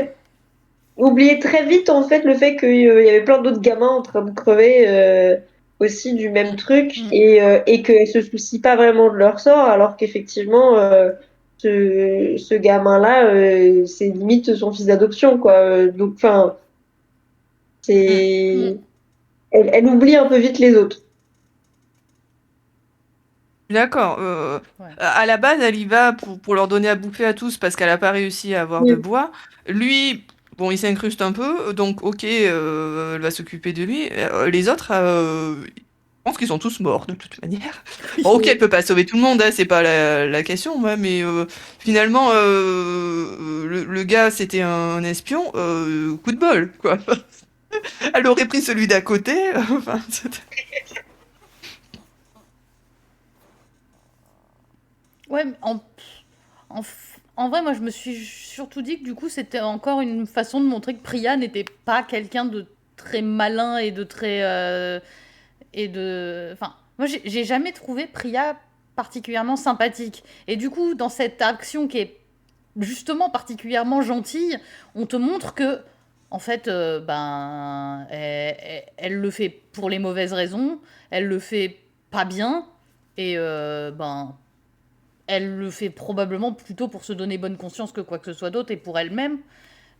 oublier très vite en fait le fait qu'il y avait plein d'autres gamins en train de crever aussi du même truc et qu'elles se soucient pas vraiment de leur sort alors qu'effectivement ce gamin-là, c'est limite son fils d'adoption, quoi. Donc, enfin, Mm. elle oublie un peu vite les autres. D'accord. Ouais. À la base, elle y va pour leur donner à bouffer à tous parce qu'elle a pas réussi à avoir de Oui. bois. Lui, bon, il s'incruste un peu, donc ok, elle va s'occuper de lui. Les autres, je pense qu'ils sont tous morts de toute manière. Bon, ok, elle peut pas sauver tout le monde, hein, c'est pas la question, ouais, mais finalement, le gars, c'était un espion, coup de bol, quoi. Elle aurait pris celui d'à côté. Enfin, Ouais, en vrai, moi, je me suis surtout dit que du coup, c'était encore une façon de montrer que Priya n'était pas quelqu'un de très malin et de très. Enfin, moi, j'ai jamais trouvé Priya particulièrement sympathique. Et du coup, dans cette action qui est justement particulièrement gentille, on te montre que, en fait, ben, elle le fait pour les mauvaises raisons, elle le fait pas bien, et ben, elle le fait probablement plutôt pour se donner bonne conscience que quoi que ce soit d'autre et pour elle-même.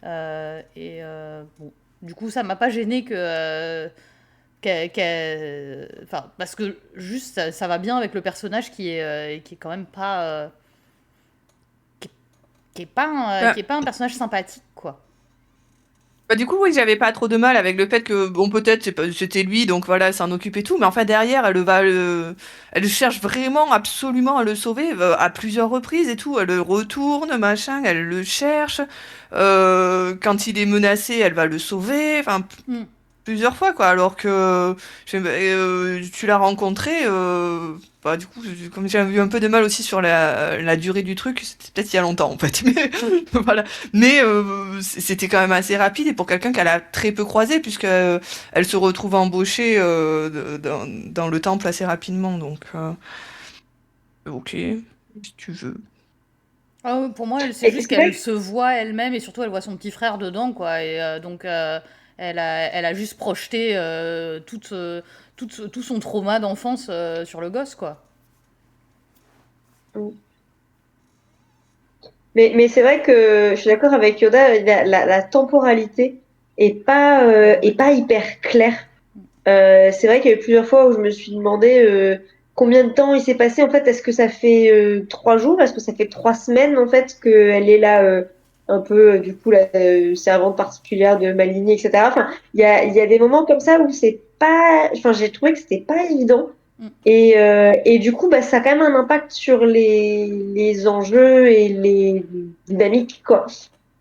Bon, du coup, ça m'a pas gêné que. Enfin, parce que juste ça va bien avec le personnage qui est quand même pas. Qui, qui est pas un personnage sympathique, quoi. bah, du coup, oui, j'avais pas trop de mal avec le fait que, bon, peut-être c'était lui, donc voilà, elle s'en occupe et tout, mais enfin derrière, elle cherche vraiment absolument à le sauver à plusieurs reprises et tout. Elle le retourne, machin, elle le cherche. Quand il est menacé, elle va le sauver. Enfin, Hmm. plusieurs fois, quoi. Alors que tu l'as rencontré, bah, du coup, comme j'ai eu un peu de mal aussi sur la durée du truc, c'était peut-être il y a longtemps, en fait. Mais voilà. Mais c'était quand même assez rapide et pour quelqu'un qu'elle a très peu croisé, puisque elle se retrouve embauchée dans le temple assez rapidement. Donc, ok, si tu veux. Ah ouais, pour moi, c'est Et juste c'est qu'elle vrai se voit elle-même et surtout elle voit son petit frère dedans, quoi. Et donc, elle a juste projeté tout son trauma d'enfance sur le gosse, quoi. que... Mais c'est vrai que je suis d'accord avec Yoda, la temporalité est pas hyper claire. C'est vrai qu'il y a eu plusieurs fois où je me suis demandé combien de temps il s'est passé. En fait, est-ce que ça fait 3 jours? Est-ce que ça fait 3 semaines en fait qu'elle est là un peu du coup la servante particulière de Malini, etc. Enfin, il y a des moments comme ça où c'est pas. Enfin, j'ai trouvé que c'était pas évident. Mm. Et du coup, bah, ça a quand même un impact sur les enjeux et les dynamiques, quoi.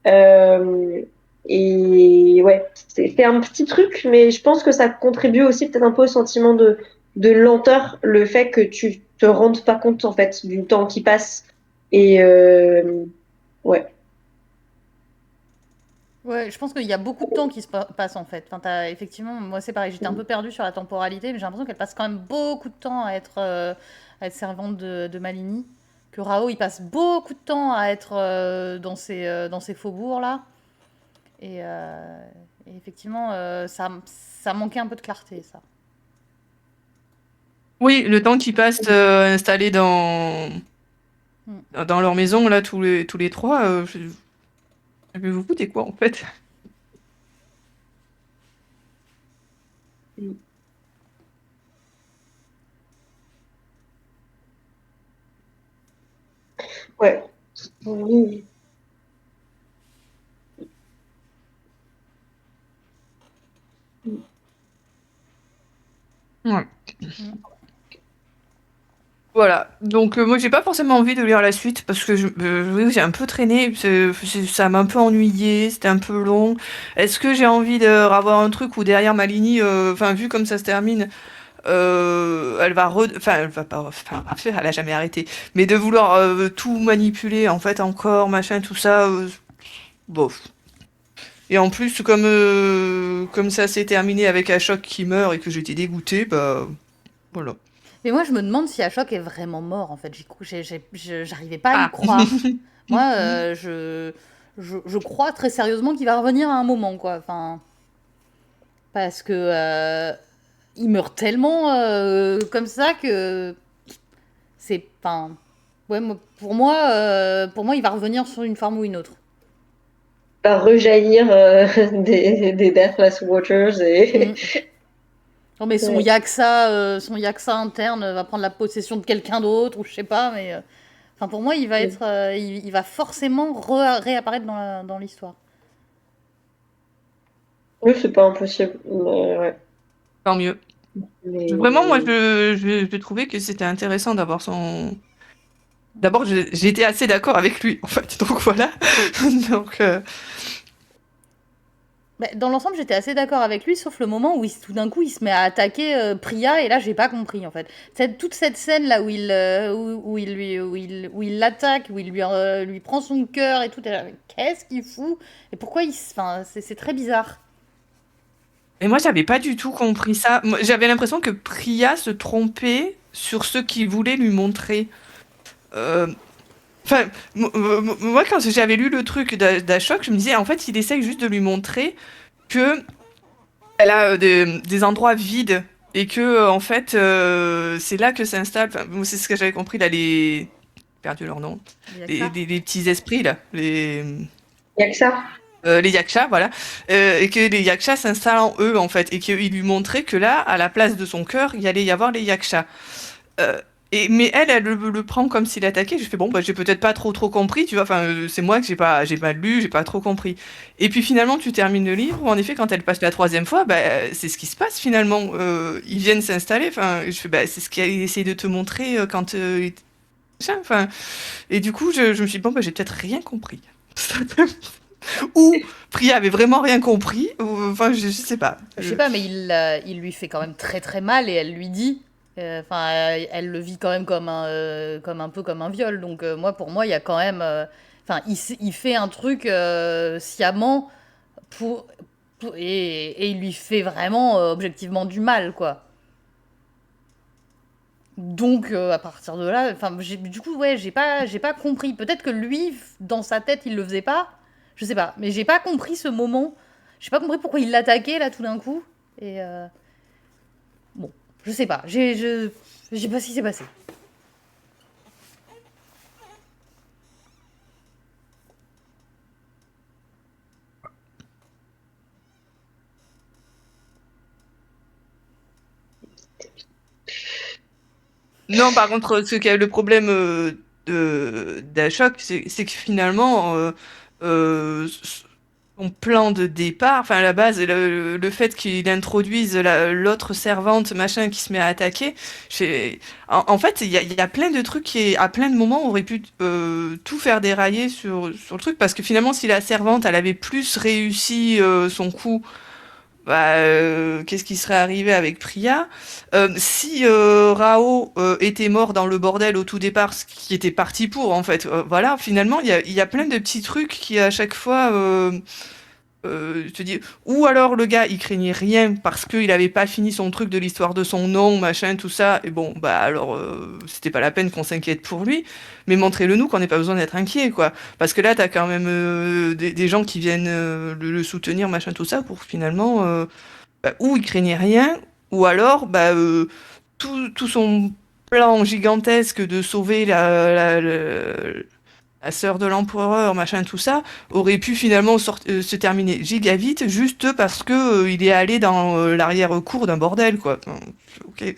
Euh, et ouais, c'est un petit truc, mais je pense que ça contribue aussi peut-être un peu au sentiment de lenteur, le fait que tu te rendes pas compte, en fait, du temps qui passe. Et ouais. Ouais, je pense qu'il y a beaucoup de temps qui passe en fait. Enfin, effectivement, moi c'est pareil, j'étais un peu perdue sur la temporalité, mais j'ai l'impression qu'elle passe quand même beaucoup de temps à être servante de Malini. Que Rao, il passe beaucoup de temps à être dans ces faubourgs là. Et, euh, et effectivement, ça manquait un peu de clarté, ça. Oui, le temps qu'ils passent installés Mm. dans leur maison, là, tous les trois, mais vous foutez quoi, en fait? Ouais. Oui. Ouais. Mm. Voilà. Donc, moi, j'ai pas forcément envie de lire la suite parce que oui, j'ai un peu traîné. Ça m'a un peu ennuyé. C'était un peu long. Est-ce que j'ai envie de revoir un truc où derrière Malini, enfin, vu comme ça se termine, enfin, elle va pas, enfin, elle a jamais arrêté. Mais de vouloir tout manipuler, en fait, encore, machin, tout ça, bof. Et en plus, comme ça s'est terminé avec Ashok qui meurt et que j'étais dégoûtée, bah, voilà. Mais moi, je me demande si Ashok est vraiment mort, en fait. J'arrivais pas à y Ah! croire. Moi, je crois très sérieusement qu'il va revenir à un moment, quoi. Enfin, parce que il meurt tellement comme ça que c'est. Enfin, Ouais, pour moi, il va revenir sur une forme ou une autre. Va rejaillir des Deathless Watchers et... Mm. Non, mais Ouais. son Yaksa interne va prendre la possession de quelqu'un d'autre, ou je sais pas, mais. Enfin, pour moi, il va être. Il va forcément réapparaître dans l'histoire. Oui, c'est pas impossible. Mais, ouais. Tant mieux. Vraiment, moi, je trouvais que c'était intéressant d'avoir son. D'abord, j'étais assez d'accord avec lui, en fait, donc voilà. Donc, Dans l'ensemble, j'étais assez d'accord avec lui, sauf le moment où tout d'un coup il se met à attaquer Priya, et là j'ai pas compris en fait. Toute cette scène là où il l'attaque, où il lui prend son cœur et tout, et là, qu'est-ce qu'il fout? Et pourquoi enfin, c'est très bizarre. Et moi, j'avais pas du tout compris ça. J'avais l'impression que Priya se trompait sur ce qu'il voulait lui montrer. Euh, Enfin, moi, quand j'avais lu le truc d'Ashok, je me disais, en fait, il essaye juste de lui montrer que elle a des endroits vides et que, en fait, c'est là que s'installe. Enfin, c'est ce que j'avais compris, là, les. J'ai perdu leur nom. Il y a que ça. Les petits esprits, là. Il y a que ça. Les yakshas, voilà. Et que les yakshas s'installent en eux, en fait. Et qu'il lui montrait que là, à la place de son cœur, il y allait y avoir les yakshas. Euh, mais elle le prend comme s'il attaquait. Je fais bon, bah, j'ai peut-être pas trop compris, tu vois. Enfin, c'est moi que j'ai pas lu, j'ai pas trop compris. Et puis finalement, tu termines le livre où en effet, quand elle passe la troisième fois, bah, c'est ce qui se passe finalement. Ils viennent s'installer. Enfin, je fais, bah, c'est ce qu'il essaie de te montrer quand. Enfin, et du coup, je me suis dit, bon, bah, j'ai peut-être rien compris. Ou Priya avait vraiment rien compris. Enfin, je sais pas. Je sais pas, mais il lui fait quand même très très mal, et elle lui dit. Enfin, elle le vit quand même comme un peu comme un viol. Donc pour moi, il y a quand même. Enfin, il fait un truc sciemment pour, et il lui fait vraiment objectivement du mal, quoi. Donc à partir de là, enfin, du coup, ouais, j'ai pas compris. Peut-être que lui, dans sa tête, il le faisait pas. Je sais pas, mais j'ai pas compris ce moment. J'ai pas compris pourquoi il l'attaquait là tout d'un coup. Et bon, je sais pas. Je sais pas ce qui s'est passé. Non, par contre, le problème d'Ashok, c'est que finalement, son plan de départ, enfin à la base, le fait qu'il introduise l'autre servante, machin, qui se met à attaquer, en fait, il y a plein de trucs qui, à plein de moments, auraient pu tout faire dérailler sur le truc, parce que finalement, si la servante, elle avait plus réussi son coup, bah, qu'est-ce qui serait arrivé avec Priya? Si Rao était mort dans le bordel au tout départ, ce qui était parti pour, en fait, voilà, finalement, il y a plein de petits trucs qui, à chaque fois, je te dis, ou alors le gars il craignait rien parce qu'il avait pas fini son truc de l'histoire de son nom, machin, tout ça, et bon, bah alors c'était pas la peine qu'on s'inquiète pour lui, mais montrez-le nous qu'on n'ait pas besoin d'être inquiet, quoi. Parce que là, t'as quand même des gens qui viennent le soutenir, machin, tout ça, pour finalement, bah, ou il craignait rien, ou alors, bah, tout son plan gigantesque de sauver la sœur de l'empereur, machin, tout ça, aurait pu finalement se terminer giga vite juste parce que il est allé dans l'arrière-cour d'un bordel, quoi. Enfin, ok,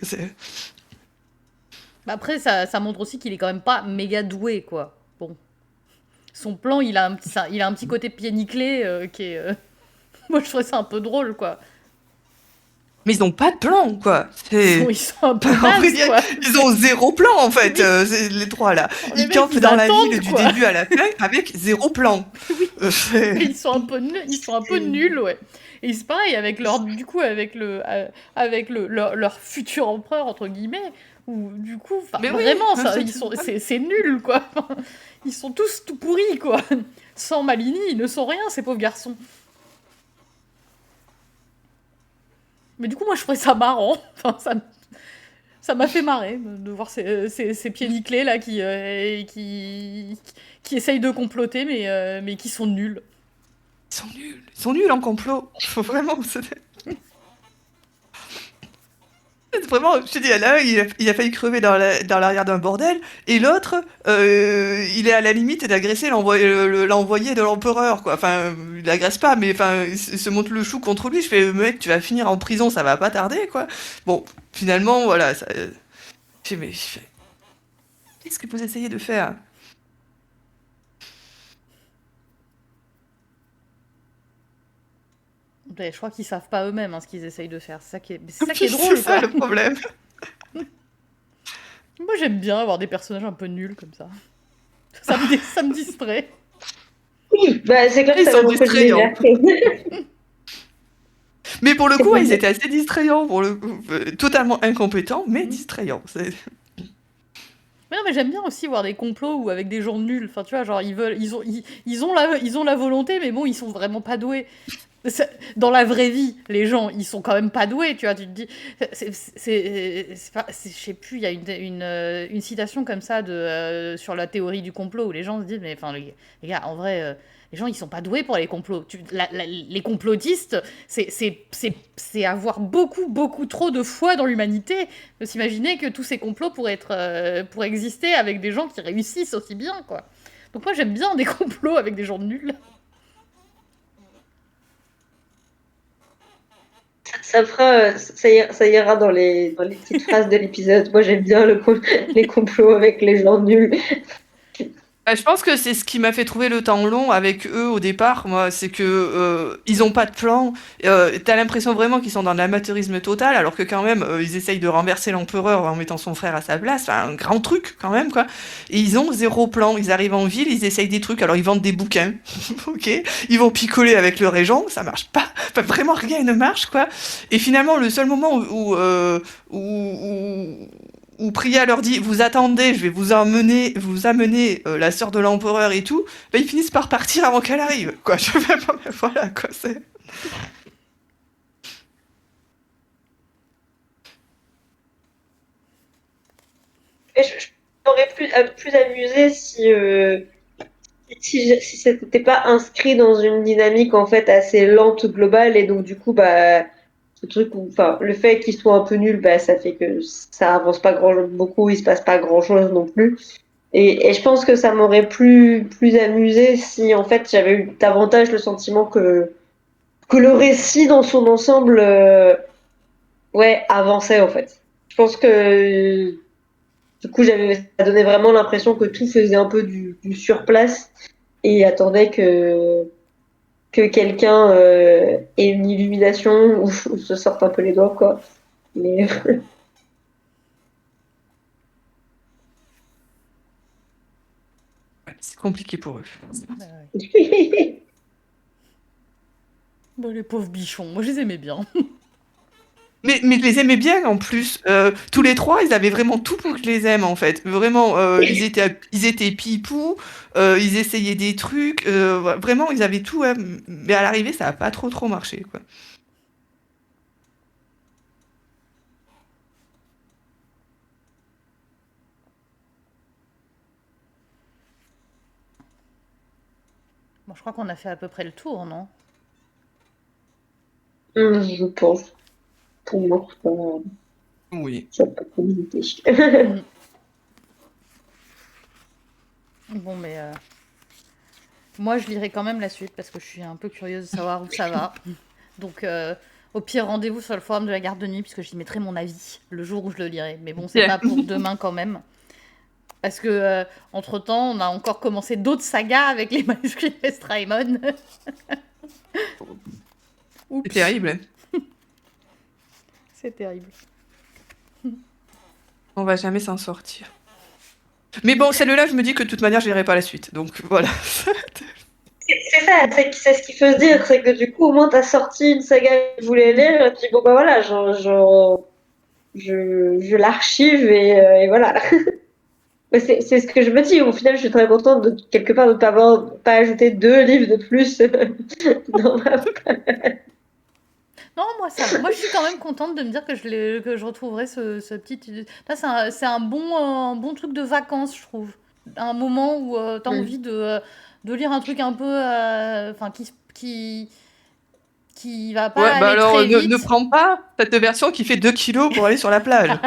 Bah après, ça montre aussi qu'il est quand même pas méga doué, quoi. Bon, son plan, il a un petit côté pied nickelé qui est. Moi, je trouvais ça un peu drôle, quoi. Mais ils n'ont pas de plan, quoi. Ils sont un peu En vrai, nazes, quoi. ils ont zéro plan, en fait, Oui. les trois, là. Les Ils mecs, campent ils dans la attendent, ville du quoi. début à la fin avec zéro plan. Oui. C'est- Ils sont un peu nuls, nuls, ouais. Et c'est pareil avec du coup, avec leur futur empereur, entre guillemets, où, du coup, enfin, Mais oui, vraiment, ça, c'est ça. c'est nul, quoi. Ils sont tous tout pourris, quoi. Sans Malini, ils ne sont rien, ces pauvres garçons. Mais du coup, moi, je trouvais ça marrant. Enfin, ça m'a fait marrer de voir ces pieds nickelés, là, qui essayent de comploter, mais qui sont nuls. Ils sont nuls en complot. Faut vraiment. Vraiment, je te dis, l'un, il a failli crever dans l'arrière d'un bordel, et l'autre, il est à la limite d'agresser l'envoyé de l'empereur, quoi. Enfin, il l'agresse pas, mais enfin, il se monte le chou contre lui. Je fais, mec, tu vas finir en prison, ça va pas tarder, quoi. Bon, finalement, voilà. Mais qu'est-ce que vous essayez de faire? Je crois qu'ils savent pas eux-mêmes ce qu'ils essayent de faire. C'est ça qui est C'est drôle, ça quoi. le problème. Moi, j'aime bien avoir des personnages un peu nuls comme ça. Ça me distrait. Bah, c'est clair que Ils ça sont donne un peu de distrayants. légèreté. Mais pour le C'est coup, pas ils mal. étaient assez distrayants, pour le coup. Totalement incompétents, mais Mm. distrayants. Mais non, mais j'aime bien aussi voir des complots ou avec des gens nuls. Enfin, tu vois, genre, ils ont la volonté, mais bon, ils sont vraiment pas doués. Dans la vraie vie, les gens, ils sont quand même pas doués, tu vois. Tu te dis, je sais plus, il y a une citation comme ça sur la théorie du complot où les gens se disent, mais enfin, les gars, en vrai, les gens, ils sont pas doués pour les complots. Les complotistes, c'est avoir beaucoup, beaucoup trop de foi dans l'humanité de s'imaginer que tous ces complots pourraient exister avec des gens qui réussissent aussi bien, quoi. Donc moi, j'aime bien des complots avec des gens nuls. Ça ira dans dans les petites phrases de l'épisode. Moi, j'aime bien les complots avec les gens nuls. Je pense que c'est ce qui m'a fait trouver le temps long avec eux au départ, moi, c'est que ils ont pas de plan. T'as l'impression vraiment qu'ils sont dans l'amateurisme total, alors que quand même ils essayent de renverser l'empereur en mettant son frère à sa place, enfin un grand truc quand même quoi. Et ils ont zéro plan. Ils arrivent en ville, ils essayent des trucs, alors ils vendent des bouquins, ok. Ils vont picoler avec le régent, ça marche pas. Enfin vraiment rien ne marche quoi. Et finalement le seul moment où Priya leur dit vous attendez, je vais vous amener la sœur de l'empereur et tout, bah, ils finissent par partir avant qu'elle arrive. Quoi, je fais pas, voilà quoi, c'est. Et je m'aurais plus amusé si c'était pas inscrit dans une dynamique en fait assez lente globale et donc du coup bah ce truc où enfin le fait qu'il soit un peu nul bah ça fait que ça avance pas beaucoup, il se passe pas grand chose non plus. Et je pense que ça m'aurait plus amusé si en fait j'avais eu davantage le sentiment que le récit dans son ensemble ouais avançait en fait. Je pense que du coup ça donnait vraiment l'impression que tout faisait un peu du surplace et attendait que quelqu'un ait une illumination ou se sorte un peu les doigts quoi. Mais C'est compliqué pour eux. Bah, les pauvres bichons, moi je les aimais bien. Mais je les aimais bien en plus. Tous les trois, ils avaient vraiment tout pour que je les aime en fait. Vraiment, ils étaient pipous, ils essayaient des trucs. Vraiment, ils avaient tout. Hein. Mais à l'arrivée, ça a pas trop marché quoi. Bon, je crois qu'on a fait à peu près le tour, non? je pense pour moi Oui. ça peut communiquer. Mm. Bon, mais moi je lirai quand même la suite parce que je suis un peu curieuse de savoir où ça va. Donc, au pire, rendez-vous sur le forum de la garde de nuit puisque j'y mettrai mon avis le jour où je le lirai. Mais bon, c'est Bien. pas pour demain quand même. Parce que, entre-temps, on a encore commencé d'autres sagas avec les manuscrits de Straimon. C'est Oups, terrible. c'est terrible. On va jamais s'en sortir. Mais bon, celle-là, je me dis que de toute manière, je lirai pas la suite. Donc voilà. C'est ça, c'est ce qu'il faut se dire, c'est que du coup, au moins, t'as sorti une saga que je voulais lire, et puis bon, bah voilà, je l'archive et voilà. Mais c'est ce que je me dis. Au final, je suis très contente de quelque part de ne pas ajouté 2 livres de plus dans ma. Non, moi ça va. Moi je suis quand même contente de me dire que je retrouverai ce petit. Là, c'est un bon truc de vacances, je trouve. Un moment où t'as envie de lire un truc un peu. Enfin, qui va pas Ouais, bah aller alors très ne vite. prends pas cette version qui fait 2 kilos pour aller sur la plage. Non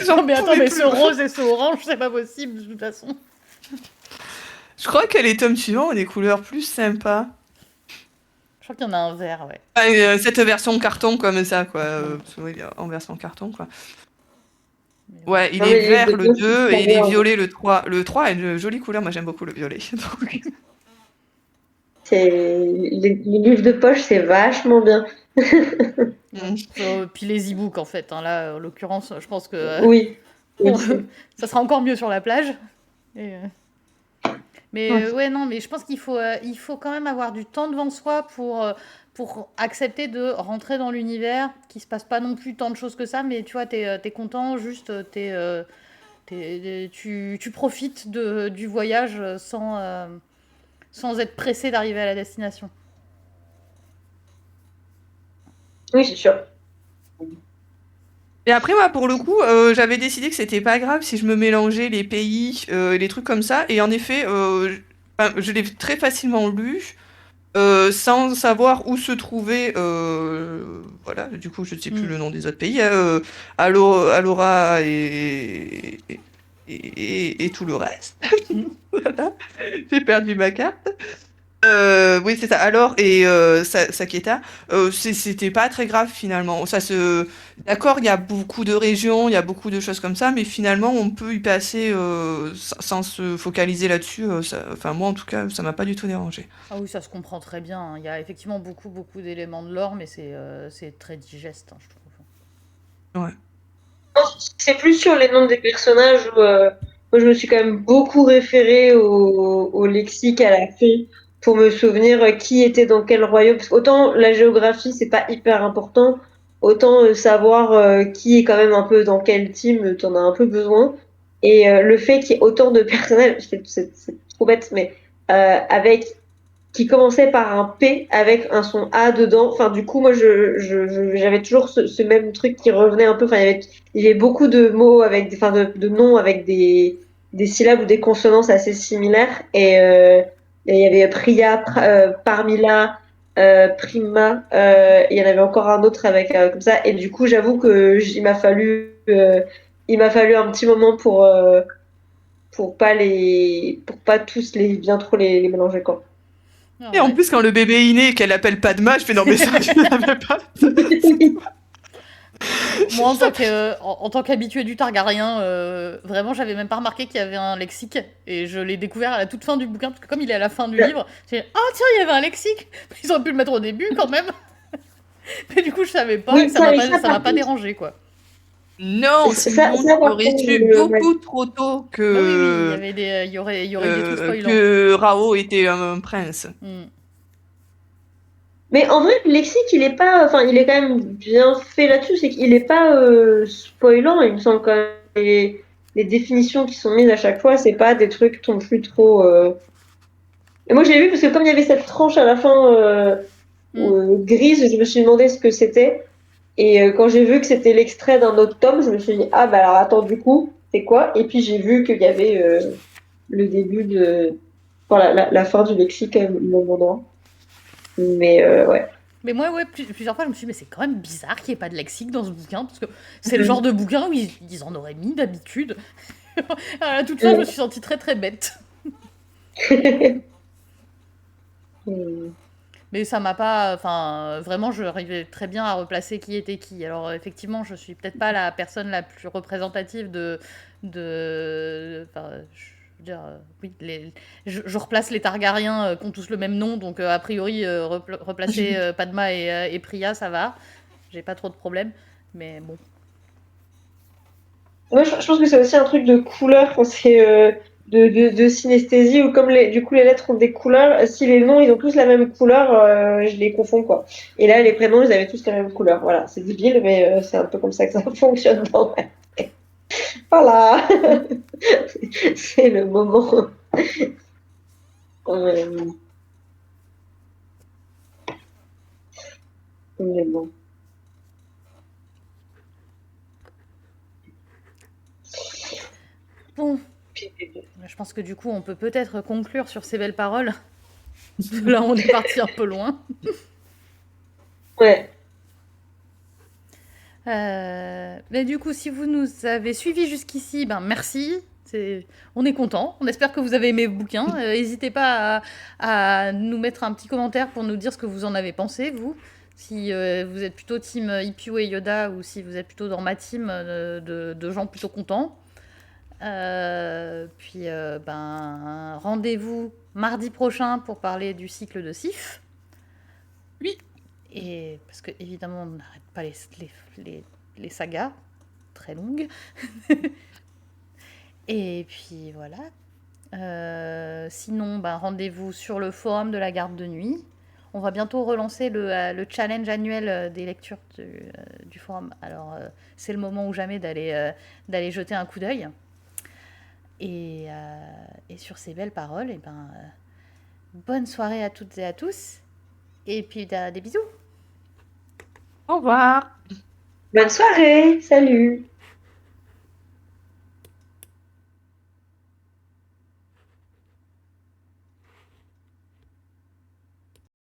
J'en mais attends, pouvais mais ce plus. rose et ce orange, c'est pas possible de toute façon. Je crois que les tomes suivants ont des couleurs plus sympas. Je crois qu'il y en a un vert, ouais. Ah, cette version carton comme ça, quoi. Parce que, oui, en version carton, quoi. Mais ouais. Ouais, il Non, est mais les livres vert de le poche, c'est 2 très et il est bien. violet le 3. Le 3 a une jolie couleur, moi j'aime beaucoup le violet. Donc, Les livres de poche, c'est vachement bien. mm. Puis les e-books en fait, hein, là en l'occurrence, je pense que Oui. on- Oui. ça sera encore mieux sur la plage. Et, Ouais. mais ouais, non, mais je pense il faut quand même avoir du temps devant soi pour accepter de rentrer dans l'univers, qu'il se passe pas non plus tant de choses que ça, mais tu vois, t'es content, juste tu profites du voyage sans être pressé d'arriver à la destination. Oui, c'est sûr. Et après, moi, pour le coup, j'avais décidé que c'était pas grave si je me mélangeais les pays et les trucs comme ça. Et en effet, enfin, je l'ai très facilement lu. Sans savoir où se trouvait, voilà, du coup, je ne sais plus Hmm. le nom des autres pays, hein, Alora et tout le reste. Voilà, j'ai perdu ma carte. Oui, c'est ça. Alors, et Saketa, c'était pas très grave finalement. D'accord, il y a beaucoup de régions, il y a beaucoup de choses comme ça, mais finalement, on peut y passer sans se focaliser là-dessus. Enfin, moi, en tout cas, ça m'a pas du tout dérangé. Ah oui, ça se comprend très bien, hein. Il y a effectivement beaucoup d'éléments de lore, mais c'est très digeste, hein, je trouve. Ouais. C'est plus sur les noms des personnages où moi je me suis quand même beaucoup référée au lexique à la fin pour me souvenir qui était dans quel royaume. Parce qu'autant la géographie c'est pas hyper important, autant savoir qui est quand même un peu dans quel team, t'en as un peu besoin. Et le fait qu'il y ait autant de personnages, c'est trop bête, mais avec qui commençait par un P avec un son A dedans. Enfin, du coup, moi, j'avais toujours ce même truc qui revenait un peu. Enfin, il y avait beaucoup de mots avec, enfin, de noms avec des syllabes ou des consonances assez similaires. Et il y avait Priya, Parmila, Prima. Il y en avait encore un autre avec comme ça. Et du coup, j'avoue que il m'a fallu un petit moment pour pas tous bien trop les mélanger, quoi. Ah Et en ouais. plus, quand le bébé est né et qu'elle l'appelle Padma, je fais non, mais ça, je l'avais pas. Moi, en tant qu'habitué du Targaryen, vraiment, j'avais même pas remarqué qu'il y avait un lexique. Et je l'ai découvert à la toute fin du bouquin, parce que comme il est à la fin du livre, j'ai dit, ah tiens, il y avait un lexique. Ils auraient pu le mettre au début quand même. Mais du coup, je savais pas, et Oui, ça, ça m'a par pas contre, dérangé, quoi. Non, sinon tu par aurais contre, su ouais. beaucoup trop tôt Ah oui, oui, il y aurait eu des trucs spoilants. que Rao était un prince. Hmm. Mais en vrai, le lexique, il est pas, enfin, il est quand même bien fait là-dessus, c'est qu'il est pas spoilant, il me semble quand même. Les définitions qui sont mises à chaque fois, c'est pas des trucs non plus trop. Et moi, je l'ai vu parce que comme il y avait cette tranche à la fin Hmm. grise, je me suis demandé ce que c'était. Et quand j'ai vu que c'était l'extrait d'un autre tome, je me suis dit, ah bah alors attends, du coup, c'est quoi? Et puis j'ai vu qu'il y avait le début de. Voilà, la fin du lexique au même endroit. Mais ouais. Mais moi, ouais, plusieurs fois, je me suis dit, mais c'est quand même bizarre qu'il n'y ait pas de lexique dans ce bouquin, parce que c'est le genre de bouquin où ils en auraient mis d'habitude. À la toute fin, je me suis sentie très très bête. Mais ça m'a pas. Enfin, vraiment, je arrivais très bien à replacer qui était qui. Alors, effectivement, je suis peut-être pas la personne la plus représentative enfin, je veux dire, oui, je replace les Targaryens qui ont tous le même nom, donc a priori, replacer Padma et Priya, ça va. J'ai pas trop de problèmes. Mais bon. Ouais, je pense que c'est aussi un truc de couleur, quand c'est de synesthésie, ou comme du coup les lettres ont des couleurs, si les noms ils ont tous la même couleur, je les confonds quoi. Et là les prénoms ils avaient tous la même couleur. Voilà, c'est débile, mais c'est un peu comme ça que ça fonctionne dans ma tête. Voilà, c'est le moment. Euh, mais bon. Bon, je pense que du coup, on peut peut-être conclure sur ces belles paroles. Là, on est parti un peu loin. Ouais. Mais du coup, si vous nous avez suivis jusqu'ici, ben merci. On est content. On espère que vous avez aimé le bouquin. N'hésitez pas à nous mettre un petit commentaire pour nous dire ce que vous en avez pensé, vous. Si vous êtes plutôt team Ipio et Yoda ou si vous êtes plutôt dans ma team de gens plutôt contents. Puis ben, rendez-vous mardi prochain pour parler du cycle de Sif. Oui. Et parce que évidemment, on n'arrête pas les sagas très longues. Et puis voilà. Sinon, ben, rendez-vous sur le forum de la garde de nuit. On va bientôt relancer le challenge annuel des lectures du forum. Alors, c'est le moment ou jamais d'aller jeter un coup d'œil. Et sur ces belles paroles, et ben, bonne soirée à toutes et à tous. Et puis des bisous. Au revoir. Bonne soirée. Salut.